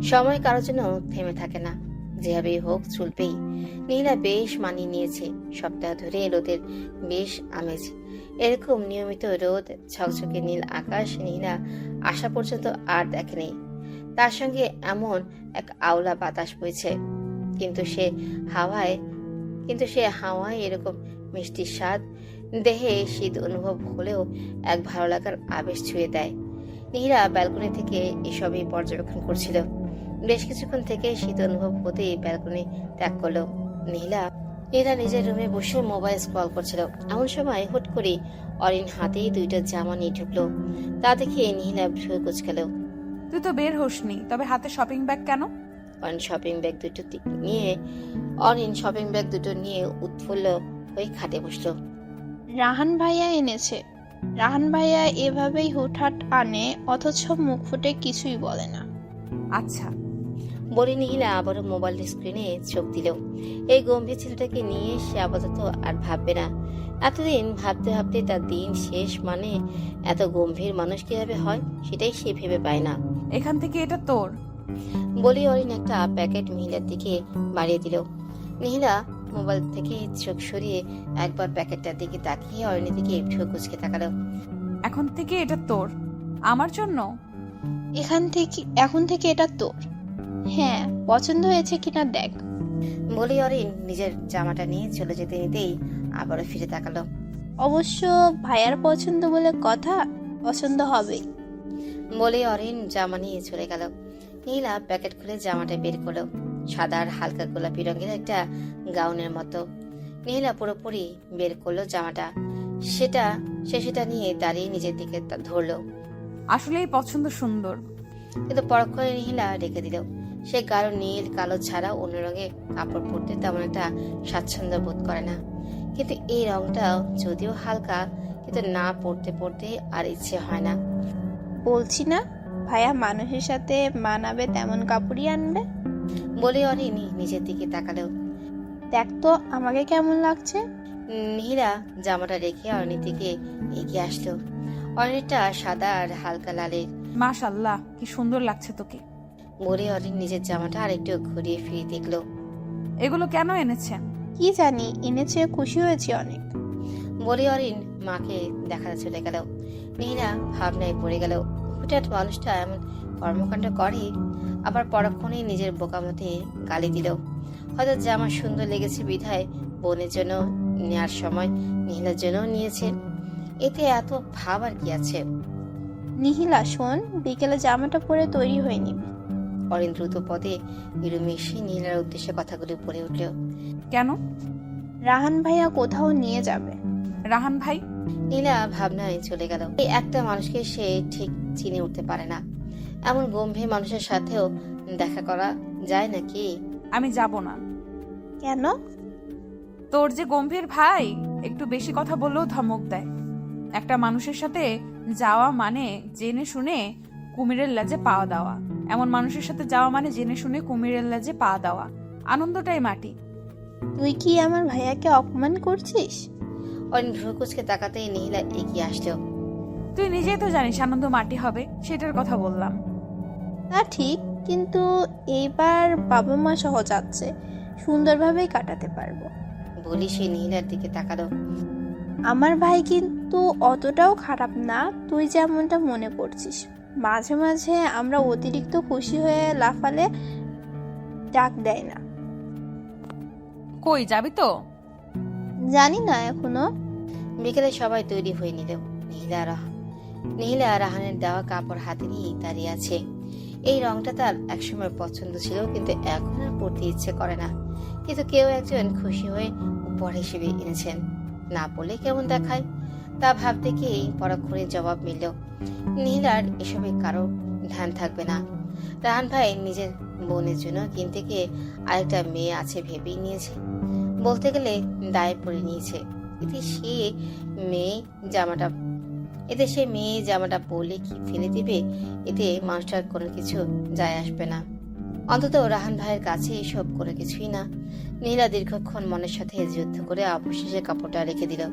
সময় কারোর জন্য থেমে থাকে না। যেভাবেই হোক চলবেই। নীলা বেশ মানিয়ে নিয়েছে। সপ্তাহ ধরে রোদের বেশ আমেজ। এরকম নিয়মিত রোদ, ঝকঝকে নীল আকাশ নীলা আসা পর্যন্ত আর দেখেনি। তার সঙ্গে এমন এক আওলা বাতাস বইছে, কিন্তু সে হাওয়ায় এরকম মিষ্টি স্বাদ, দেহে শীত অনুভব হলেও এক ভালো লাগার আবেশ ছুঁয়ে দেয়। নীলা ব্যালকনি থেকে এসবই পর্যবেক্ষণ করছিল। বেশ কিছুক্ষণ থেকে শীত অনুভব হতেই ব্যালকনি ত্যাগ করলো। নীলা নিজের রুমে বসে মোবাইল স্ক্রল করছিল। এমন সময় হুট করে অরিন হাতে 2টা জামা নিয়ে ঢুকলো। তা দেখে নীলা ভ্রু কুঁচকালো। তুই তো বের হোসনি, তবে হাতে শপিং ব্যাগ কেন? অরিন শপিং ব্যাগ দুটো নিয়ে উৎফুল্ল হয়ে খাটে বসলো। রাহান ভাইয়া এনেছে। রাহান ভাইয়া এভাবেই হুটহাট আনে, অথচ মুখ ফুটে কিছুই বলে না। আচ্ছা। বলে নীলা আবারও মোবাইল স্ক্রিনে চোখ দিল। এই গম্ভীর ছেলেটাকে নিয়ে সে আপাতত আর ভাববে না। এতদিন ভাবতে ভাবতে তার দিন শেষ। মানে এত গম্ভীর মানুষ কিভাবে হয় সেটাই সে ভেবে পায় না। এখান থেকে এটা তোর। বলি অরিন একটা প্যাকেট মহিলার দিকে বাড়িয়ে দিল। নীলা মোবাইল থেকে চোখ সরিয়ে একবার প্যাকেটটার দিকে তাকিয়ে অরিনের দিকে ভ্রু কুঁচকে তাকালো। এখন থেকে এটা তোর। আমার জন্য? এখন থেকে এটা তোর। হ্যাঁ, পছন্দ হয়েছে কিনা দেখ। বলি অরিন নিজের জামাটা নিয়ে চলে যেতে নিতেই আবারও ফিরে তাকালো। অবশ্য ভাইয়ার পছন্দ বলে কথা, পছন্দ হবেই। বলে অরিন জামা নিয়ে চলে গেল। নীলা প্যাকেট খুলে জামাটা বের করলো। সাদা আর হালকা গোলাপি রঙের একটা গাউনের মতো। নীলা পুরোপুরি বের করলো জামাটা। সেটা নিয়ে দাঁড়িয়ে নিজের দিকে ধরলো। আসলেই পছন্দ সুন্দর। কিন্তু পরক্ষণে নীলা রেখে দিল। সে গাঢ় নীল কালো ছাড়া অন্য রঙের কাপড় পরতে তেমন একটা স্বাচ্ছন্দ্য বোধ করে না। কিন্তু এই রংটাও যদিও হালকা, কিন্তু না পরতে আর ইচ্ছে হয় না। বলছি না ভাইয়া মানুষের সাথে মানাবে তেমন কাপড়ই আনবে। বলে অরিনি নিজের দিকে তাকালো। দেখ তো আমাকে কেমন লাগছে। নীলা জামাটা রেখে অরিনির দিকে এগিয়ে আসলো। অরিনিটা সাদা আর হালকা লালের। মাশাআল্লাহ, কি সুন্দর লাগছে তোকে। বলে অরিন নিজের জামাটা আরেকটু ঘুরিয়ে ফিরিয়ে দেখলো। এগুলো কেন এনেছেন? কি জানি, এনেছে, খুশি হয়েছি অনেক। বলে অরিন মাকে দেখাতে চলে গেল। নীলা ভাবনায় পড়ে গেল। হুটহাট মানুষটা এমন কর্মকাণ্ড করে, আবার পরক্ষণেই নিজের বোকামতে গালি দিল। হয়তো জামা সুন্দর লেগেছে বিধায় বোনের জন্য নেওয়ার সময় নীলার জন্য নিয়েছে। এতে এত ভাব আর কি আছে। নিহিলা শোন, বিকেলে জামাটা পরে তৈরি হয়ে নিবি। অরিন দ্রুত পদে রুমে এসে নীলার উদ্দেশ্যে কথাগুলো বলে উঠল। কেন? রাহান ভাইয়া কোথাও নিয়ে যাবে। রাহান ভাই? নীলা ভাবনায় চলে গেল। এই একটা মানুষকে সে ঠিক চিনে উঠতে পারে না। এমন গম্ভীর মানুষের সাথেও দেখা করা যায় নাকি? আমি যাব না। কেন? তোর যে গম্ভীর ভাই একটু বেশি কথা বললেও ধমক দেয়। একটা মানুষের সাথে যাওয়া মানে জেনে শুনে কুমিরের লেজে পা দেওয়া। এমন মানুষের সাথে যাওয়া মানে জেনে শুনে কুমিরের লেজে পা দেওয়া। আনন্দটাই মাটি। তুই কি আমার ভাইয়াকে অপমান করছিস? অরিন ভ্রু কুঁচকে তাকাতেই নীলা এগিয়ে আসলো। তুই নিজেই তো জানিস আনন্দ মাটি হবে, সেটার কথা বললাম। তা ঠিক, কিন্তু এইবার বাবা মা সহ যাচ্ছে, সুন্দরভাবেই কাটাতে পারবো। বলি সে নীলার দিকে তাকালো। আমার ভাই কিন্তু অতটাও খারাপ না তুই যেমনটা মনে করছিস। মাঝে মাঝে আমরা অতিরিক্ত খুশি হয়ে লাফালে ডাক দেয় না। কই যাবি তো? জানি না এখনো। বিকেলে সবাই তৈরি হয়ে নিল। নীলা রাহানের দেওয়া কাপড় হাতে নিয়ে দাঁড়িয়ে আছে। এই রংটা তার একসময় পছন্দ ছিল, কিন্তু এখন আর পরতে ইচ্ছে করে না। কিন্তু কেউ একজন খুশি হয়ে উপহার হিসেবে এনেছেন, না পরলে কেমন দেখায় তা ভাবতে গিয়েই পরক্ষণে জবাব মিলল। নীলার এসবে কারো ধ্যান থাকবে না। রাহান ভাই নিজের বোনের জন্য কিনতে গিয়ে আরেকটা মেয়ে আছে ভেবেই নিয়েছে। বলতে গেলে দায়ে পড়ে নিয়েছে। এতে সে মেয়ে জামাটা পরলে কি ফেলে দিবে, এতে মানুষটার কোনো কিছু যায় আসবে না। অন্তত রাহান ভাইয়ের কাছে এসব করে কিছুই না। নীলা দীর্ঘক্ষণ মনের সাথে যুদ্ধ করে অবশেষে কাপড়টা রেখে দিল।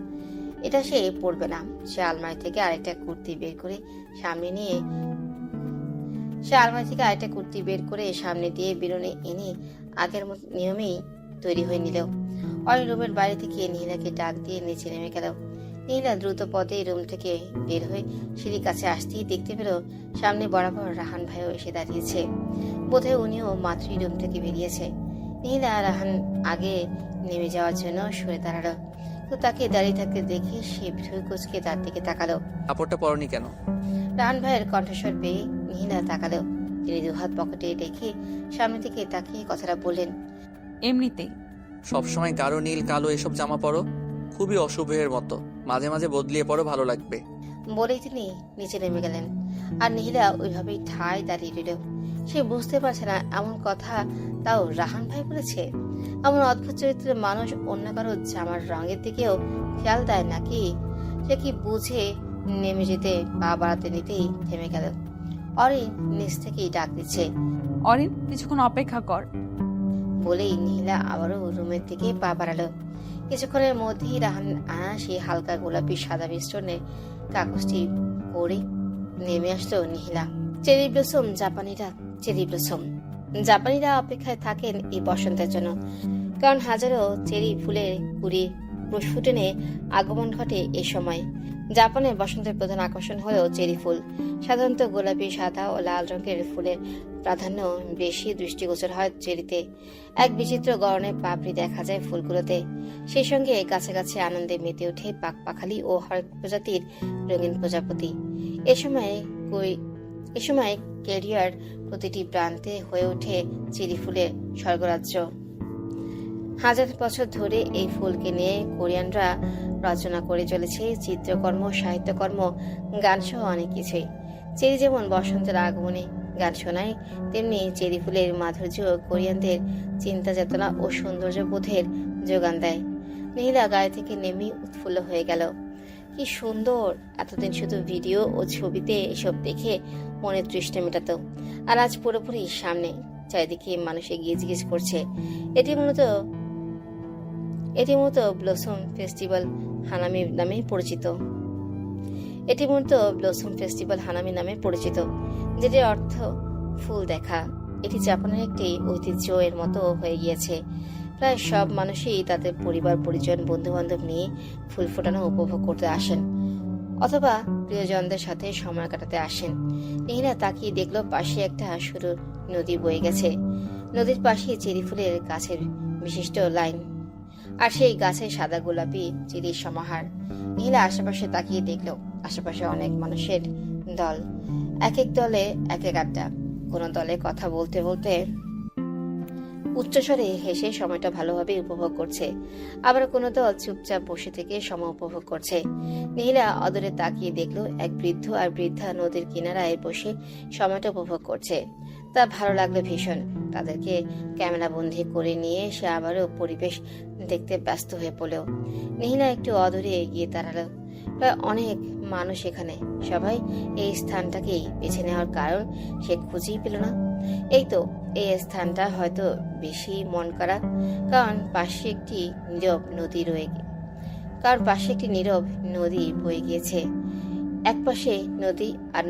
এটা সে পরবে না। সে আলমারি থেকে আরেকটা কুর্তি বের করে সামনে দিয়ে বেরোনে এনে আগের নিয়মেই তৈরি হয়ে নিল। অনেক রুমের বাইরে থেকে নীলাকে ডাক দিয়ে নিচে নেমে গেল। নীলা দ্রুত পদে রুম থেকে বের হয়ে সিঁড়ির কাছে আসতেই দেখতে পেল সামনে বরাবর রাহান ভাইও এসে দাঁড়িয়েছে। বোধহয় উনিও মাত্রই রুম থেকে বেরিয়েছে। নীলা রাহান আগে নেমে যাওয়ার জন্য সরে দাঁড়ালো, তো তাকে দাঁড়িয়ে থাকতে দেখে সে ভ্রু কুঁচকে তার দিকে তাকালো। কাপড়টা পরনি কেন? রাহান ভাইয়ের কণ্ঠস্বর পেয়ে নীলা তাকালো। তিনি দুহাত পকেটে রেখে সামনে থেকে তাকিয়ে কথাটা বললেন, এমনিতেই। সবসময় গাঢ় নীল কালো এসব জামা পরো, খুবই অশুভের মতো। মাঝে মাঝে বদলিয়ে পরো, ভালো লাগবে। বলেই তিনি নিচে নেমে গেলেন। আর নীলা ওইভাবেই ঠায় দাঁড়িয়ে রইল। সে বুঝতে পারছে না এমন কথা তাও রাহান ভাই বলেছে। এমন অদ্ভুত চরিত্রের মানুষ অন্য কারো জামার রঙের দিকেও খেয়াল দেয় নাকি? সে কি বুঝে নেমে যেতে পা বাড়াতে নিতেই থেমে গেল। অরিন নিচ থেকেই ডাক দিচ্ছে, অরিন, কিছুক্ষণ অপেক্ষা কর। বলেই নীলা আবারও রুমের দিকে পা বাড়ালো। কিছুক্ষণের মধ্যেই রাহান আনা সেই হালকা গোলাপি সাদা মিশ্রণের কাগজটি পরে নেমে আসলো নীলা। চেরি ব্লসম জাপানিরা অপেক্ষায় থাকেন এই বসন্তের জন্য, কারণ হাজারো চেরি ফুলের কুড়ি প্রস্ফুটনে আগমন ঘটে এ সময়। জাপানের বসন্তের প্রধান আকর্ষণ হলো চেরি ফুল। সাধারণত গোলাপি, সাদা ও লাল রঙের ফুলের প্রাধান্য বেশি দৃষ্টিগোচর হয় চেরিতে। এক বিচিত্র গড়নের পাপড়ি দেখা যায় ফুলগুলোতে। সেই সঙ্গে গাছে গাছে আনন্দে মেতে ওঠে পাখপাখালি ও হরেক প্রজাতির রঙিন প্রজাপতি। এ সময় ক্যারিয়ার প্রতিটি প্রান্তে হয়ে ওঠে চেরি ফুলের স্বর্গরাজ্য। হাজার বছর ধরে এই ফুলকে নিয়ে কোরিয়ানরা রচনা করে চলেছে চিত্রকর্ম, সাহিত্যকর্ম, গান সহ অনেক কিছুই। চেরি যেমন বসন্তের আগমনে গান শোনায়, তেমনি চেরি ফুলের মাধুর্য কোরিয়ানদের চিন্তা চেতনা ও সৌন্দর্য বোধের যোগান দেয়। নীলা গায়ে থেকে নেমে উৎফুল্ল হয়ে গেল। কি সুন্দর! এতদিন শুধু ভিডিও ও ছবিতে এসব দেখে মনের তৃষ্ণা মেটাত, আর আজ পুরোপুরি সামনে। চারিদিকে মানুষ এগিয়ে জিজ্ঞেস করছে। এটি মূলত ব্লসম ফেস্টিভ্যাল হানামি নামে পরিচিত, যেটির অর্থ ফুল দেখা। এটি জাপানের একটি ঐতিহ্য এর মতো হয়ে গিয়েছে। প্রায় সব মানুষই তাদের পরিবার, পরিজন, বন্ধু বান্ধব নিয়ে ফুল ফোটানো উপভোগ করতে আসেন, অথবা প্রিয়জনদের সাথে সময় কাটাতে আসেন। নীলা তাকিয়ে দেখলো পাশে একটা সরু নদী বয়ে গেছে। নদীর পাশে চেরি ফুলের গাছের বিশিষ্ট লাইন, আর সেই গাছে সাদা গোলাপি চেরির সমাহার। নীলা আশেপাশে তাকিয়ে দেখলো আশেপাশে অনেক মানুষের দল। এক এক দলে এক এক আড্ডা। কোনো দলে কথা বলতে বলতে উচ্চস্বরে হেসে সময়টা ভালোভাবে উপভোগ করছে, আবার কোনো দল চুপচাপ বসে থেকে সময় উপভোগ করছে। নীলা অদূরে তাকিয়ে দেখলো এক বৃদ্ধ আর বৃদ্ধা নদীর কিনারায় বসে সময়টা উপভোগ করছে। তা ভালো লাগলো ভীষণ। তাদেরকে ক্যামেরা বন্দি করে নিয়ে সে আবারও পরিবেশ দেখতে ব্যস্ত হয়ে পড়ল। নীলা একটু অদূরে এগিয়ে দাঁড়ালো। প্রায় অনেক মানুষ এখানে। সবাই এই স্থানটাকেই বেছে নেওয়ার কারণ সে খুঁজেই পেল না। এই তো, এই স্থানটা হয়তো বেশি মন করা, কারণ পাশে একটি নীরব নদী বয়ে গিয়েছে। এক পাশে নদী, আর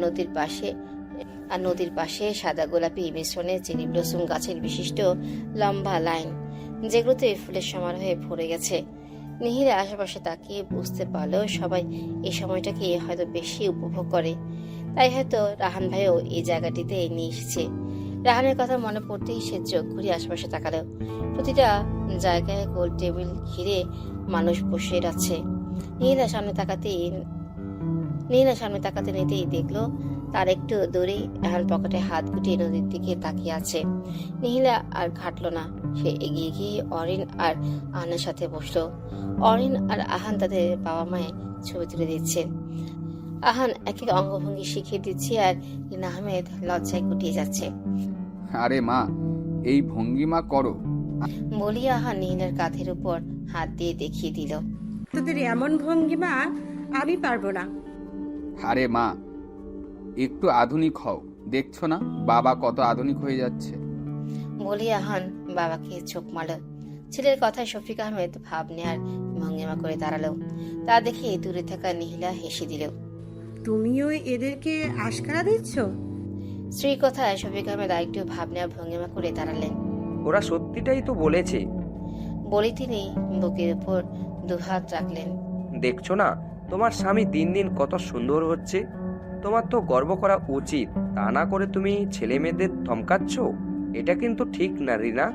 নদীর পাশে সাদা গোলাপি মিশ্রণে চেরি ব্লসম গাছের বিশিষ্ট লম্বা লাইন, যেগুলোতে ফুলের সমারোহে ভরে গেছে। নীলা আশেপাশে তাকিয়ে বুঝতে পারলো সবাই এই সময়টাকে হয়তো বেশি উপভোগ করে, তাই হয়তো রাহান ভাইও এই জায়গাটিতে নিয়ে এসেছে। রাহানের কথা মনে পড়তেই সে চোখ ঘুরিয়ে আশেপাশে তাকালো। প্রতিটা জায়গায় গোল টেবিল ঘিরে মানুষ বসে আছে। নীলা সামনে তাকাতে নিতেই দেখলো তার একটু দূরে রাহান পকেটে হাত গুটিয়ে নদীর দিকে তাকিয়ে আছে। নীলা আর ঘাটলো না। সে এগিয়ে গিয়ে অরিন আর আহানের সাথে বসলো। অরিন আর আহান তাদের বাবা মায়ের ছবি তুলে দিচ্ছে। আহান এক এক অঙ্গভঙ্গি শিখিয়ে দিচ্ছে, আর রিনা আহমেদ লজ্জায় গুটিয়ে যাচ্ছে। আরে মা, এই ভঙ্গিমা করো। বলি আহান নীলার কাঁধের উপর হাত দিয়ে দেখিয়ে দিল। তোদের এমন ভঙ্গিমা আমি পারবো না। আরে মা, একটু আধুনিক হও। দেখছো না বাবা কত আধুনিক হয়ে যাচ্ছে। বলি আহান বাবাকে চোখ মারল। ছেলের কথায় শফিক আহমেদ ভাব নেয়ার ভঙ্গিমা করে দাঁড়ালো। তা দেখে দূরে থাকা নিহিলা হেসে দিল। তুমিও এদেরকে আশকারা দিচ্ছ? স্ত্রীর কথায় শফিক আহমেদ আরেকটু ভাব নেওয়ার ভঙ্গিমা করে দাঁড়ালেন। ওরা সত্যিটাই তো বলেছে। বলি তিনি বুকের উপর দুহাত রাখলেন। দেখছো না তোমার স্বামী দিন দিন কত সুন্দর হচ্ছে? তোমার তো গর্ব করা উচিত, তা না করে তুমি ছেলে মেয়েদের ধমকাচ্ছ। এটা কিন্তু ঠিক না রিনা।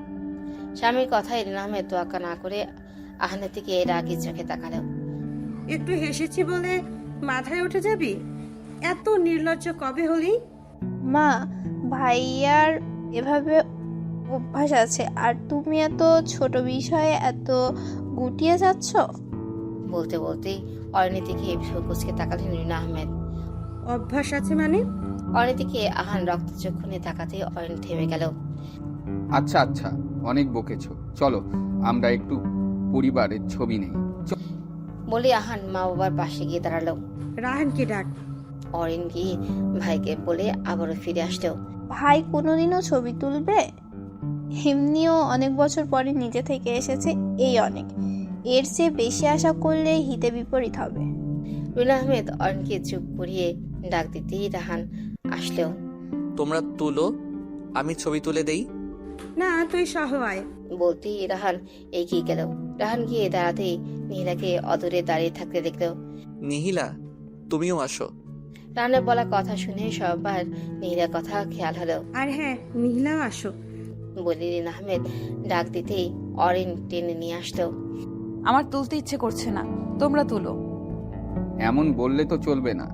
স্বামীর কথায় রিনা আহমেদ তোয়াক্কা না করে আহানের দিকে রাগি চোখে তাকালো। একটু হেসেছি বলে মাথায় উঠে যাবি? এত নির্লজ্জ কবে হলি? মা, ভাইয়ার এভাবে অভ্যাস আছে আর তুমি এত ছোট বিষয়ে এত গুটিয়ে যাচ্ছ। বলতে বলতেই অরণির দিকে কুচকে তাকালেন রিনা আহমেদ। অভ্যাস আছে মানে? অরণির দিকে আহান রক্তচক্ষু নিয়ে তাকাতে অরণ থেমে গেল। আচ্ছা আচ্ছা, অনেক বকেছো, চলো আমরা একটু পরিবারের ছবি নেই। বলে আহান মা বাবার পাশে গিয়ে দাঁড়ালো। রাহানকে ডাক। অরিন গিয়ে ভাইকে বলে আবারও ফিরে আসলো। ভাই কোনোদিনও ছবি তুলবে? এমনিও অনেক বছর পরে নিজে থেকে এসেছে, এই অনেক। এর চেয়ে বেশি আশা করলে হিতে বিপরীত হবে। রিনা আহমেদ অরিনকে চুপ করিয়ে ডাক দিতেই রাহান আসলো। তোমরা তুলো, আমি ছবি তুলে দেই। না, তুই সহ আয়। বলতেই রাহান এগিয়ে গেল। রাহান গিয়ে দাঁড়াতেই নিহিলাকে অদূরে দাঁড়িয়ে থাকতে দেখলো। নিহিলা, তুমিও আসো। রাহানের বলা কথা শুনে সবার নিহিলার কথা খেয়াল হলো। আর হ্যাঁ, নিহিলাও আসো। বলি রিনা আহমেদ ডাক দিতেই অরিন টেনে নিয়ে আসলো। আমার তুলতে ইচ্ছে করছে না, তোমরা তুলো। এমন বললে তো চলবে না।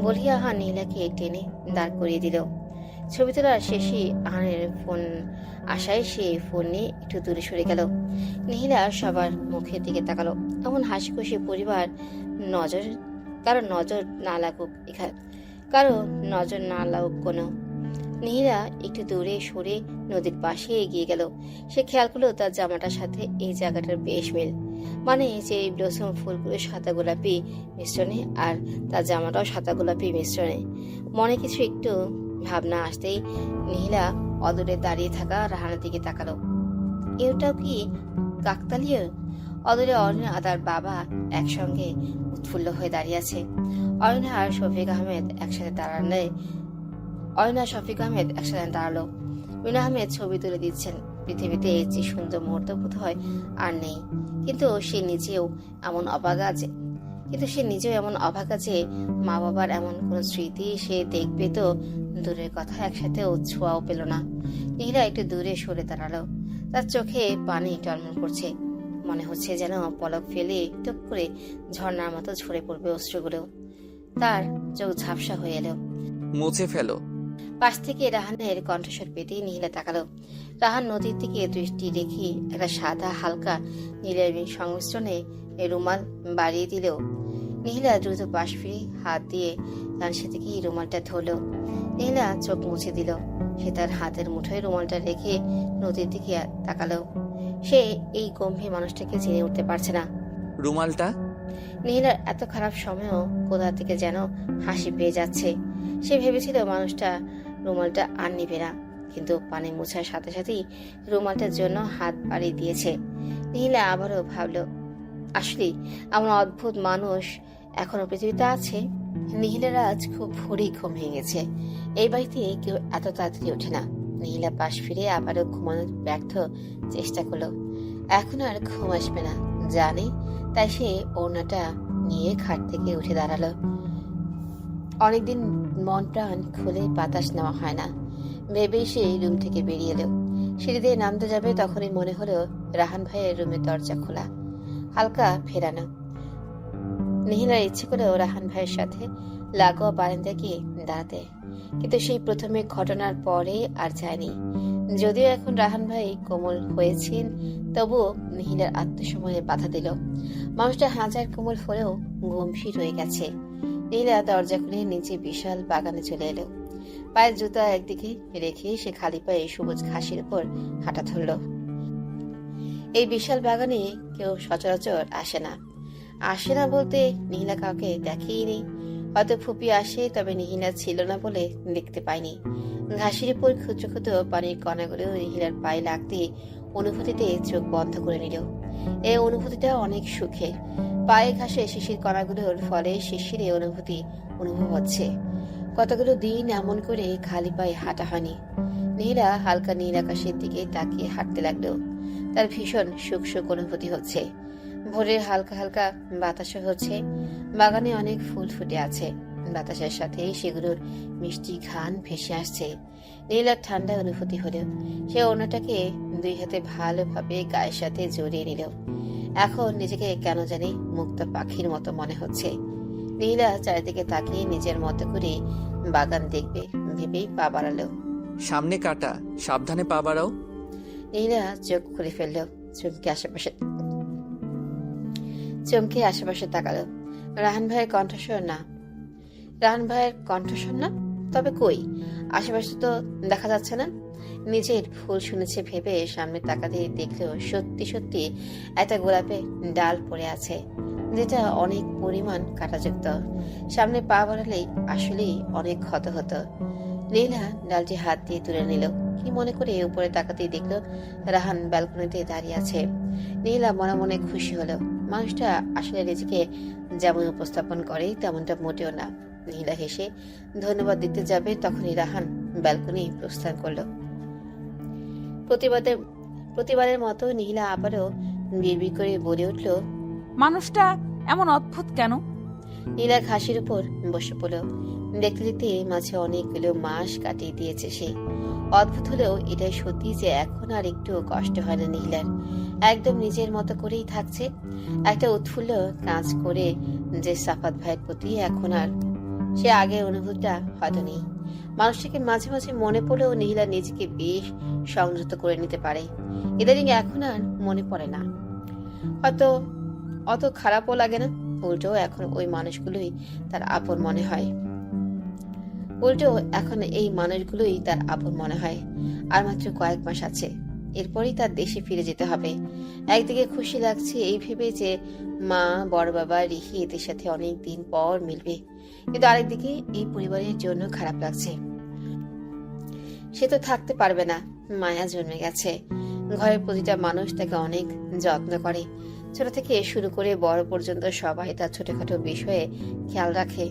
বলি আহান নিহিলাকে টেনে দাঁড় করিয়ে দিল। ছবি তোলার শেষে আহানের ফোন আসায় সে ফোন নিয়ে একটু দূরে সরে গেল। নিহিলা সবার মুখের দিকে তাকালো। এমন হাসি খুশি পরিবার নজর কারো নজর না লাগুক, কারো নজর না লাগুক কোনো। নিহিলা একটু দূরে সরে নদীর পাশে এগিয়ে গেল। সে খেয়াল করলো তার জামাটার সাথে এই জায়গাটার বেশ মিল, মানে যে ব্লসম ফুলগুলো সাদা গোলাপি মিশ্রণে আর তার জামাটাও সাদা গোলাপি মিশ্রণে। মনে কিছু একটু ভাবনা আসতেই নিহিলা অদূরে দাঁড়িয়ে থাকা রাহানের দিকে তাকালো। এটাও কি কাকতালীয়? অদূরে অরিনা আর তার বাবা একসঙ্গে উৎফুল্ল হয়ে দাঁড়িয়ে আছে। অরিনা আর শফিক আহমেদ একসাথে দাঁড়ালো। রিনা আহমেদ ছবি তুলে দিচ্ছেন। পৃথিবীতে যে সুন্দর মুহূর্ত বোধ হয় আর নেই, কিন্তু সে নিজেও এমন অভাগা যে মা বাবার এমন কোন স্মৃতি সে দেখবে তো দূরের কথা, একসাথে ছোঁয়াও পেল না। নিহিলা একটু দূরে সরে দাঁড়ালো। তার চোখে পানি টলমল করছে, মনে হচ্ছে যেন পলক ফেলে টুক করে ঝর্ণার মতো ঝরে পড়বে অশ্রুগুলো। তার চোখ ঝাপসা হয়ে এলো। মুছে ফেলো। পাশ থেকে রাহানের কণ্ঠস্বর পেতেই নিহিলা তাকালো। রাহান নদীর দিকে দৃষ্টি রেখে একটা সাদা হালকা নীলের সংমিশ্রণে রুমাল বাড়িয়ে দিল। নিহিলা দ্রুত পাশ ফিরে হাত দিয়ে লাঞ্চের দিকে রুমালটা ধরল। নিহিলা চোখ মুছে দিল। সে তার হাতের মুঠোয় রুমালটা রেখে নদীর দিকে তাকালো। সে এই গম্ভীর মানুষটাকে চিনে উঠতে পারছে না। রুমালটা? নিহিলার এত খারাপ সময়ও কোথা থেকে যেন হাসি পেয়ে যাচ্ছে। সে ভেবেছিল মানুষটা রুমালটা আর নিবে না, কিন্তু পানি মোছার সাথে সাথেই রুমালটার জন্য হাত বাড়িয়ে দিয়েছে। নিহিলা আবারও ভাবলো, আসলে এমন অদ্ভুত মানুষ এখনো পৃথিবীতে আছে। নিহিলার আজ খুব ভোরেই ঘুম ভেঙে গেছে। এই বাড়িতে কেউ এত তাড়াতাড়ি ওঠে না। নিহিলা পাশ ফিরে আবারও ঘুমানোর ব্যর্থ চেষ্টা করলো। এখন আর ঘুম আসবে না জানে, তাই সে ওড়নাটা নিয়ে খাট থেকে উঠে দাঁড়ালো। অনেকদিন মন প্রাণ খুলে বাতাস নেওয়া হয় না ভেবেই সে রুম থেকে বেরিয়ে এলো। সিঁড়ি দিয়ে নামতে যাবে তখনই মনে হলো রাহান ভাইয়ের রুমের দরজা খোলা, হালকা ফেরানো। নিহিলার ইচ্ছে করেও রাহান ভাইয়ের সাথে লাগোয়া বারান্দায় গিয়ে দাঁড়াতে, কিন্তু সেই প্রথমে ঘটনার পরে আর যায়নি। যদিও এখন রাহান ভাই কোমল হয়েছেন, তবুও নিহিলার আত্মসময়ে বাধা দিল। মানুষটা হাজার কোমল হলেও গম্ভীর হয়ে গেছে। নিহিলা দরজা খুলে নিচে বিশাল বাগানে চলে এলো। পায়ের জুতা একদিকে রেখে সে খালি পায়ে সবুজ ঘাসের উপর হাঁটা ধরল। এই বিশাল বাগানে কেউ সচরাচর আসে না বলতে নিহিলা কাউকে দেখেই নেই। হয়তো ফুপি আসে, তবে নিহিলা ছিল না বলে দেখতে পাইনি। ঘাসের উপর ক্ষুদ্র ক্ষুদ্র পানির কণাগুলো নিহিলার পায়ে লাগতে অনুভূতিতে চোখ বন্ধ করে নিল। এই অনুভূতিটা অনেক সুখের। পায়ে ঘাসে শিশির কণাগুলোর ফলে শিশিরে অনুভব হচ্ছে। কতগুলো দিন এমন করে খালি পায়ে হাঁটা হয়নি। নীলা হালকা নীল আকাশের দিকে তাকিয়ে হাঁটতে লাগলো। তার ভীষণ সুখ সুখ অনুভূতি হচ্ছে। ভোরের হালকা হালকা বাতাসও হচ্ছে। বাগানে অনেক ফুল ফুটে আছে। বাতাসের সাথে সেগুলোর মিষ্টি ঘ্রাণ ভেসে আসছে। নীলার ঠান্ডা অনুভূতি হলো। সে ওনাটাকে দুই হাতে ভালোভাবে গায়ের সাথে জড়িয়ে নিল। এখন নিজেকে কেন জানি মুক্ত পাখির মতো মনে হচ্ছে। নীলা চারিদিকে তাকিয়ে নিজের মতো করে বাগান দেখবে ভেবেই পা বাড়ালো। সামনে কাটা, সাবধানে পা বাড়াও। নীলা চোখ খুলে ফেললো। চমকে আশেপাশে তাকালো। রাহান ভাইয়ের কণ্ঠস্বর না। রাহান ভাইয়ের কণ্ঠস্বর না? তবে কই, আশেপাশে তো দেখা যাচ্ছে না। নিজের ভুল শুনেছে ভেবে সামনে তাকাতে দেখলো সত্যি সত্যি একটা গোলাপের ডাল পড়ে আছে, যেটা অনেক পরিমাণ কাঁটাযুক্ত। সামনে পা বাড়ালেই আসলেই অনেক ক্ষত হতো। নীলা ডালটি হাত দিয়ে তুলে নিল। কি মনে করে উপরে তাকাতেই দেখলো রাহান ব্যালকনিতে দাঁড়িয়ে আছে। নীলা মনে মনে খুশি হলো। মানুষটা আসলে নিজেকে যেমন উপস্থাপন করে তেমনটা মোটেও না। নীলা হেসে ধন্যবাদ দিতে যাবে তখনই রাহান ব্যালকনি প্রস্থান করলো। প্রতিবারের মতো নীলা আবারও বিড়বিড় করে বলে উঠল, মানুষটা এমন অদ্ভুত কেন? নীলা ঘাসের উপর বসে পড়ল। দেখতে দেখতে মাঝে অনেকগুলো মাস কাটিয়ে দিয়েছে সে। অদ্ভুত হলেও এটাই সত্যি যে এখন আর একটু কষ্ট হয় না নীলার। একদম নিজের মতো করেই থাকছে। একটা উৎফুল্ল কাজ করে যে সাফাত ভাইয়ের প্রতি এখন আর সে আগের অনুভূতিটা হয়তো নেই। মানুষটাকে মাঝে মাঝে মনে পড়লেও নীলা নিজেকে বেশ সংযত করে নিতে পারে। ইদানিং এখন আর মনে পড়ে না, হয়তো অত খারাপও লাগে না। উল্টো এখন ওই মানুষগুলোই তার আপন মনে হয়। আর মাত্র কয়েক মাস আছে, এরপরই তার দেশে ফিরে যেতে হবে। একদিকে খুশি লাগছে এই ভেবে যে মা, বড় বাবা, রিহি এদের সাথে অনেক দিন পর মিলবে, কিন্তু আরেকদিকে এই পরিবারের জন্য খারাপ লাগছে। সে তো থাকতে পারবে না। মায়া জন্মে গেছে। ঘরের প্রতিটা মানুষ তাকে অনেক যত্ন করে। ছোট থেকে শুরু করে বড় পর্যন্ত সবাই তার ছোটখাটো বিষয়ে খেয়াল রাখে।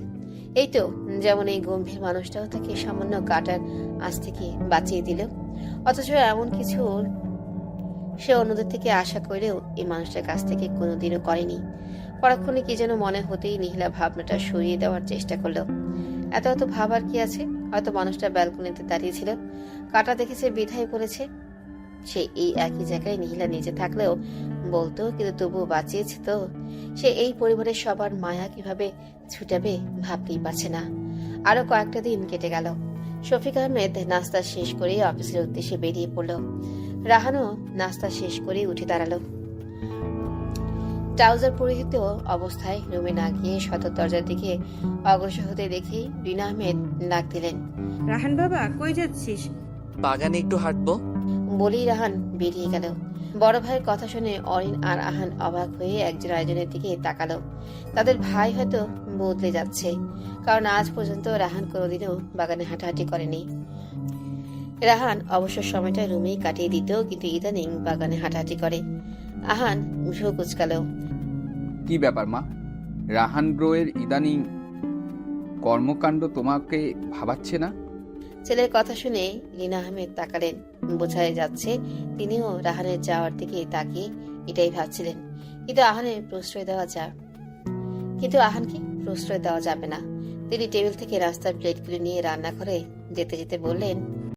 এই তো যেমন এই গম্ভীর মানুষটাও তাকে সামান্য কাটার আজ থেকে বাঁচিয়ে দিল। অথচ এমন কিছু সে অন্যদের থেকে আশা করেও এই মানুষটার কাছ থেকে কোনোদিনও করেনি। পরক্ষণে কি যেন মনে হতেই নীলা ভাবনাটা সরিয়ে দেওয়ার চেষ্টা করলো। এত ভাবার কি আছে? হয়তো মানুষটা ব্যালকনিতে দাঁড়িয়েছিল, কাটা দেখেছে বিধায় করেছে। সে এই একই জায়গায় নীলা নিজে থাকলেও বলতো, কিন্তু তবুও বাঁচিয়েছে তো। সে এই পরিবারের সবার মায়া কিভাবে ছুটাবে ভাবতেই পারছে না। আরো কয়েকটা দিন কেটে গেল। শফিক আহমেদ নাস্তা শেষ করে অফিসের উদ্দেশ্যে বেরিয়ে পড়ল। রাহানও নাস্তা শেষ করে উঠে দাঁড়ালো। ট্রাউজার পরিহিত অবস্থায় রুমে না গিয়ে সদর দরজার দিকে অগ্রসর হতে দেখে রিনা আহমেদ ডাক দিলেন, রাহান বাবা, কই যাচ্ছিস? বাগানে একটু হাঁটবো। বলেই রাহান বেরিয়ে গেল। বড় ভাইয়ের কথা শুনে অরিন আর আহান অবাক হয়ে একজন আরেকজনের দিকে তাকালো। তাদের ভাই হয়তো বদলে যাচ্ছে, কারণ আজ পর্যন্ত রাহান কোনোদিনও বাগানে হাঁটাহাঁটি করেনি। রাহান অবসর সময়টা রুমেই কাটিয়ে দিত, কিন্তু ইদানিং বাগানে হাঁটাহাঁটি করে। আহান ভ্রু কুচকালো। কি ব্যাপার মা? রাহান ব্রোয়ের ইদানিং কর্মকাণ্ড তোমাকে ভাবাচ্ছে না? ছেলের কথা শুনে রিনা আহমেদ তাকালেন। বোঝাই যাচ্ছে তিনিও রাহানের যাওয়ার দিকে তাকিয়ে এটাই ভাবছিলেন। কিন্তু আহানকে প্রশ্রয় দেওয়া যাবে না। তিনি টেবিল থেকে রাস্তার প্লেটগুলো নিয়ে রান্নাঘরে যেতে যেতে বললেন,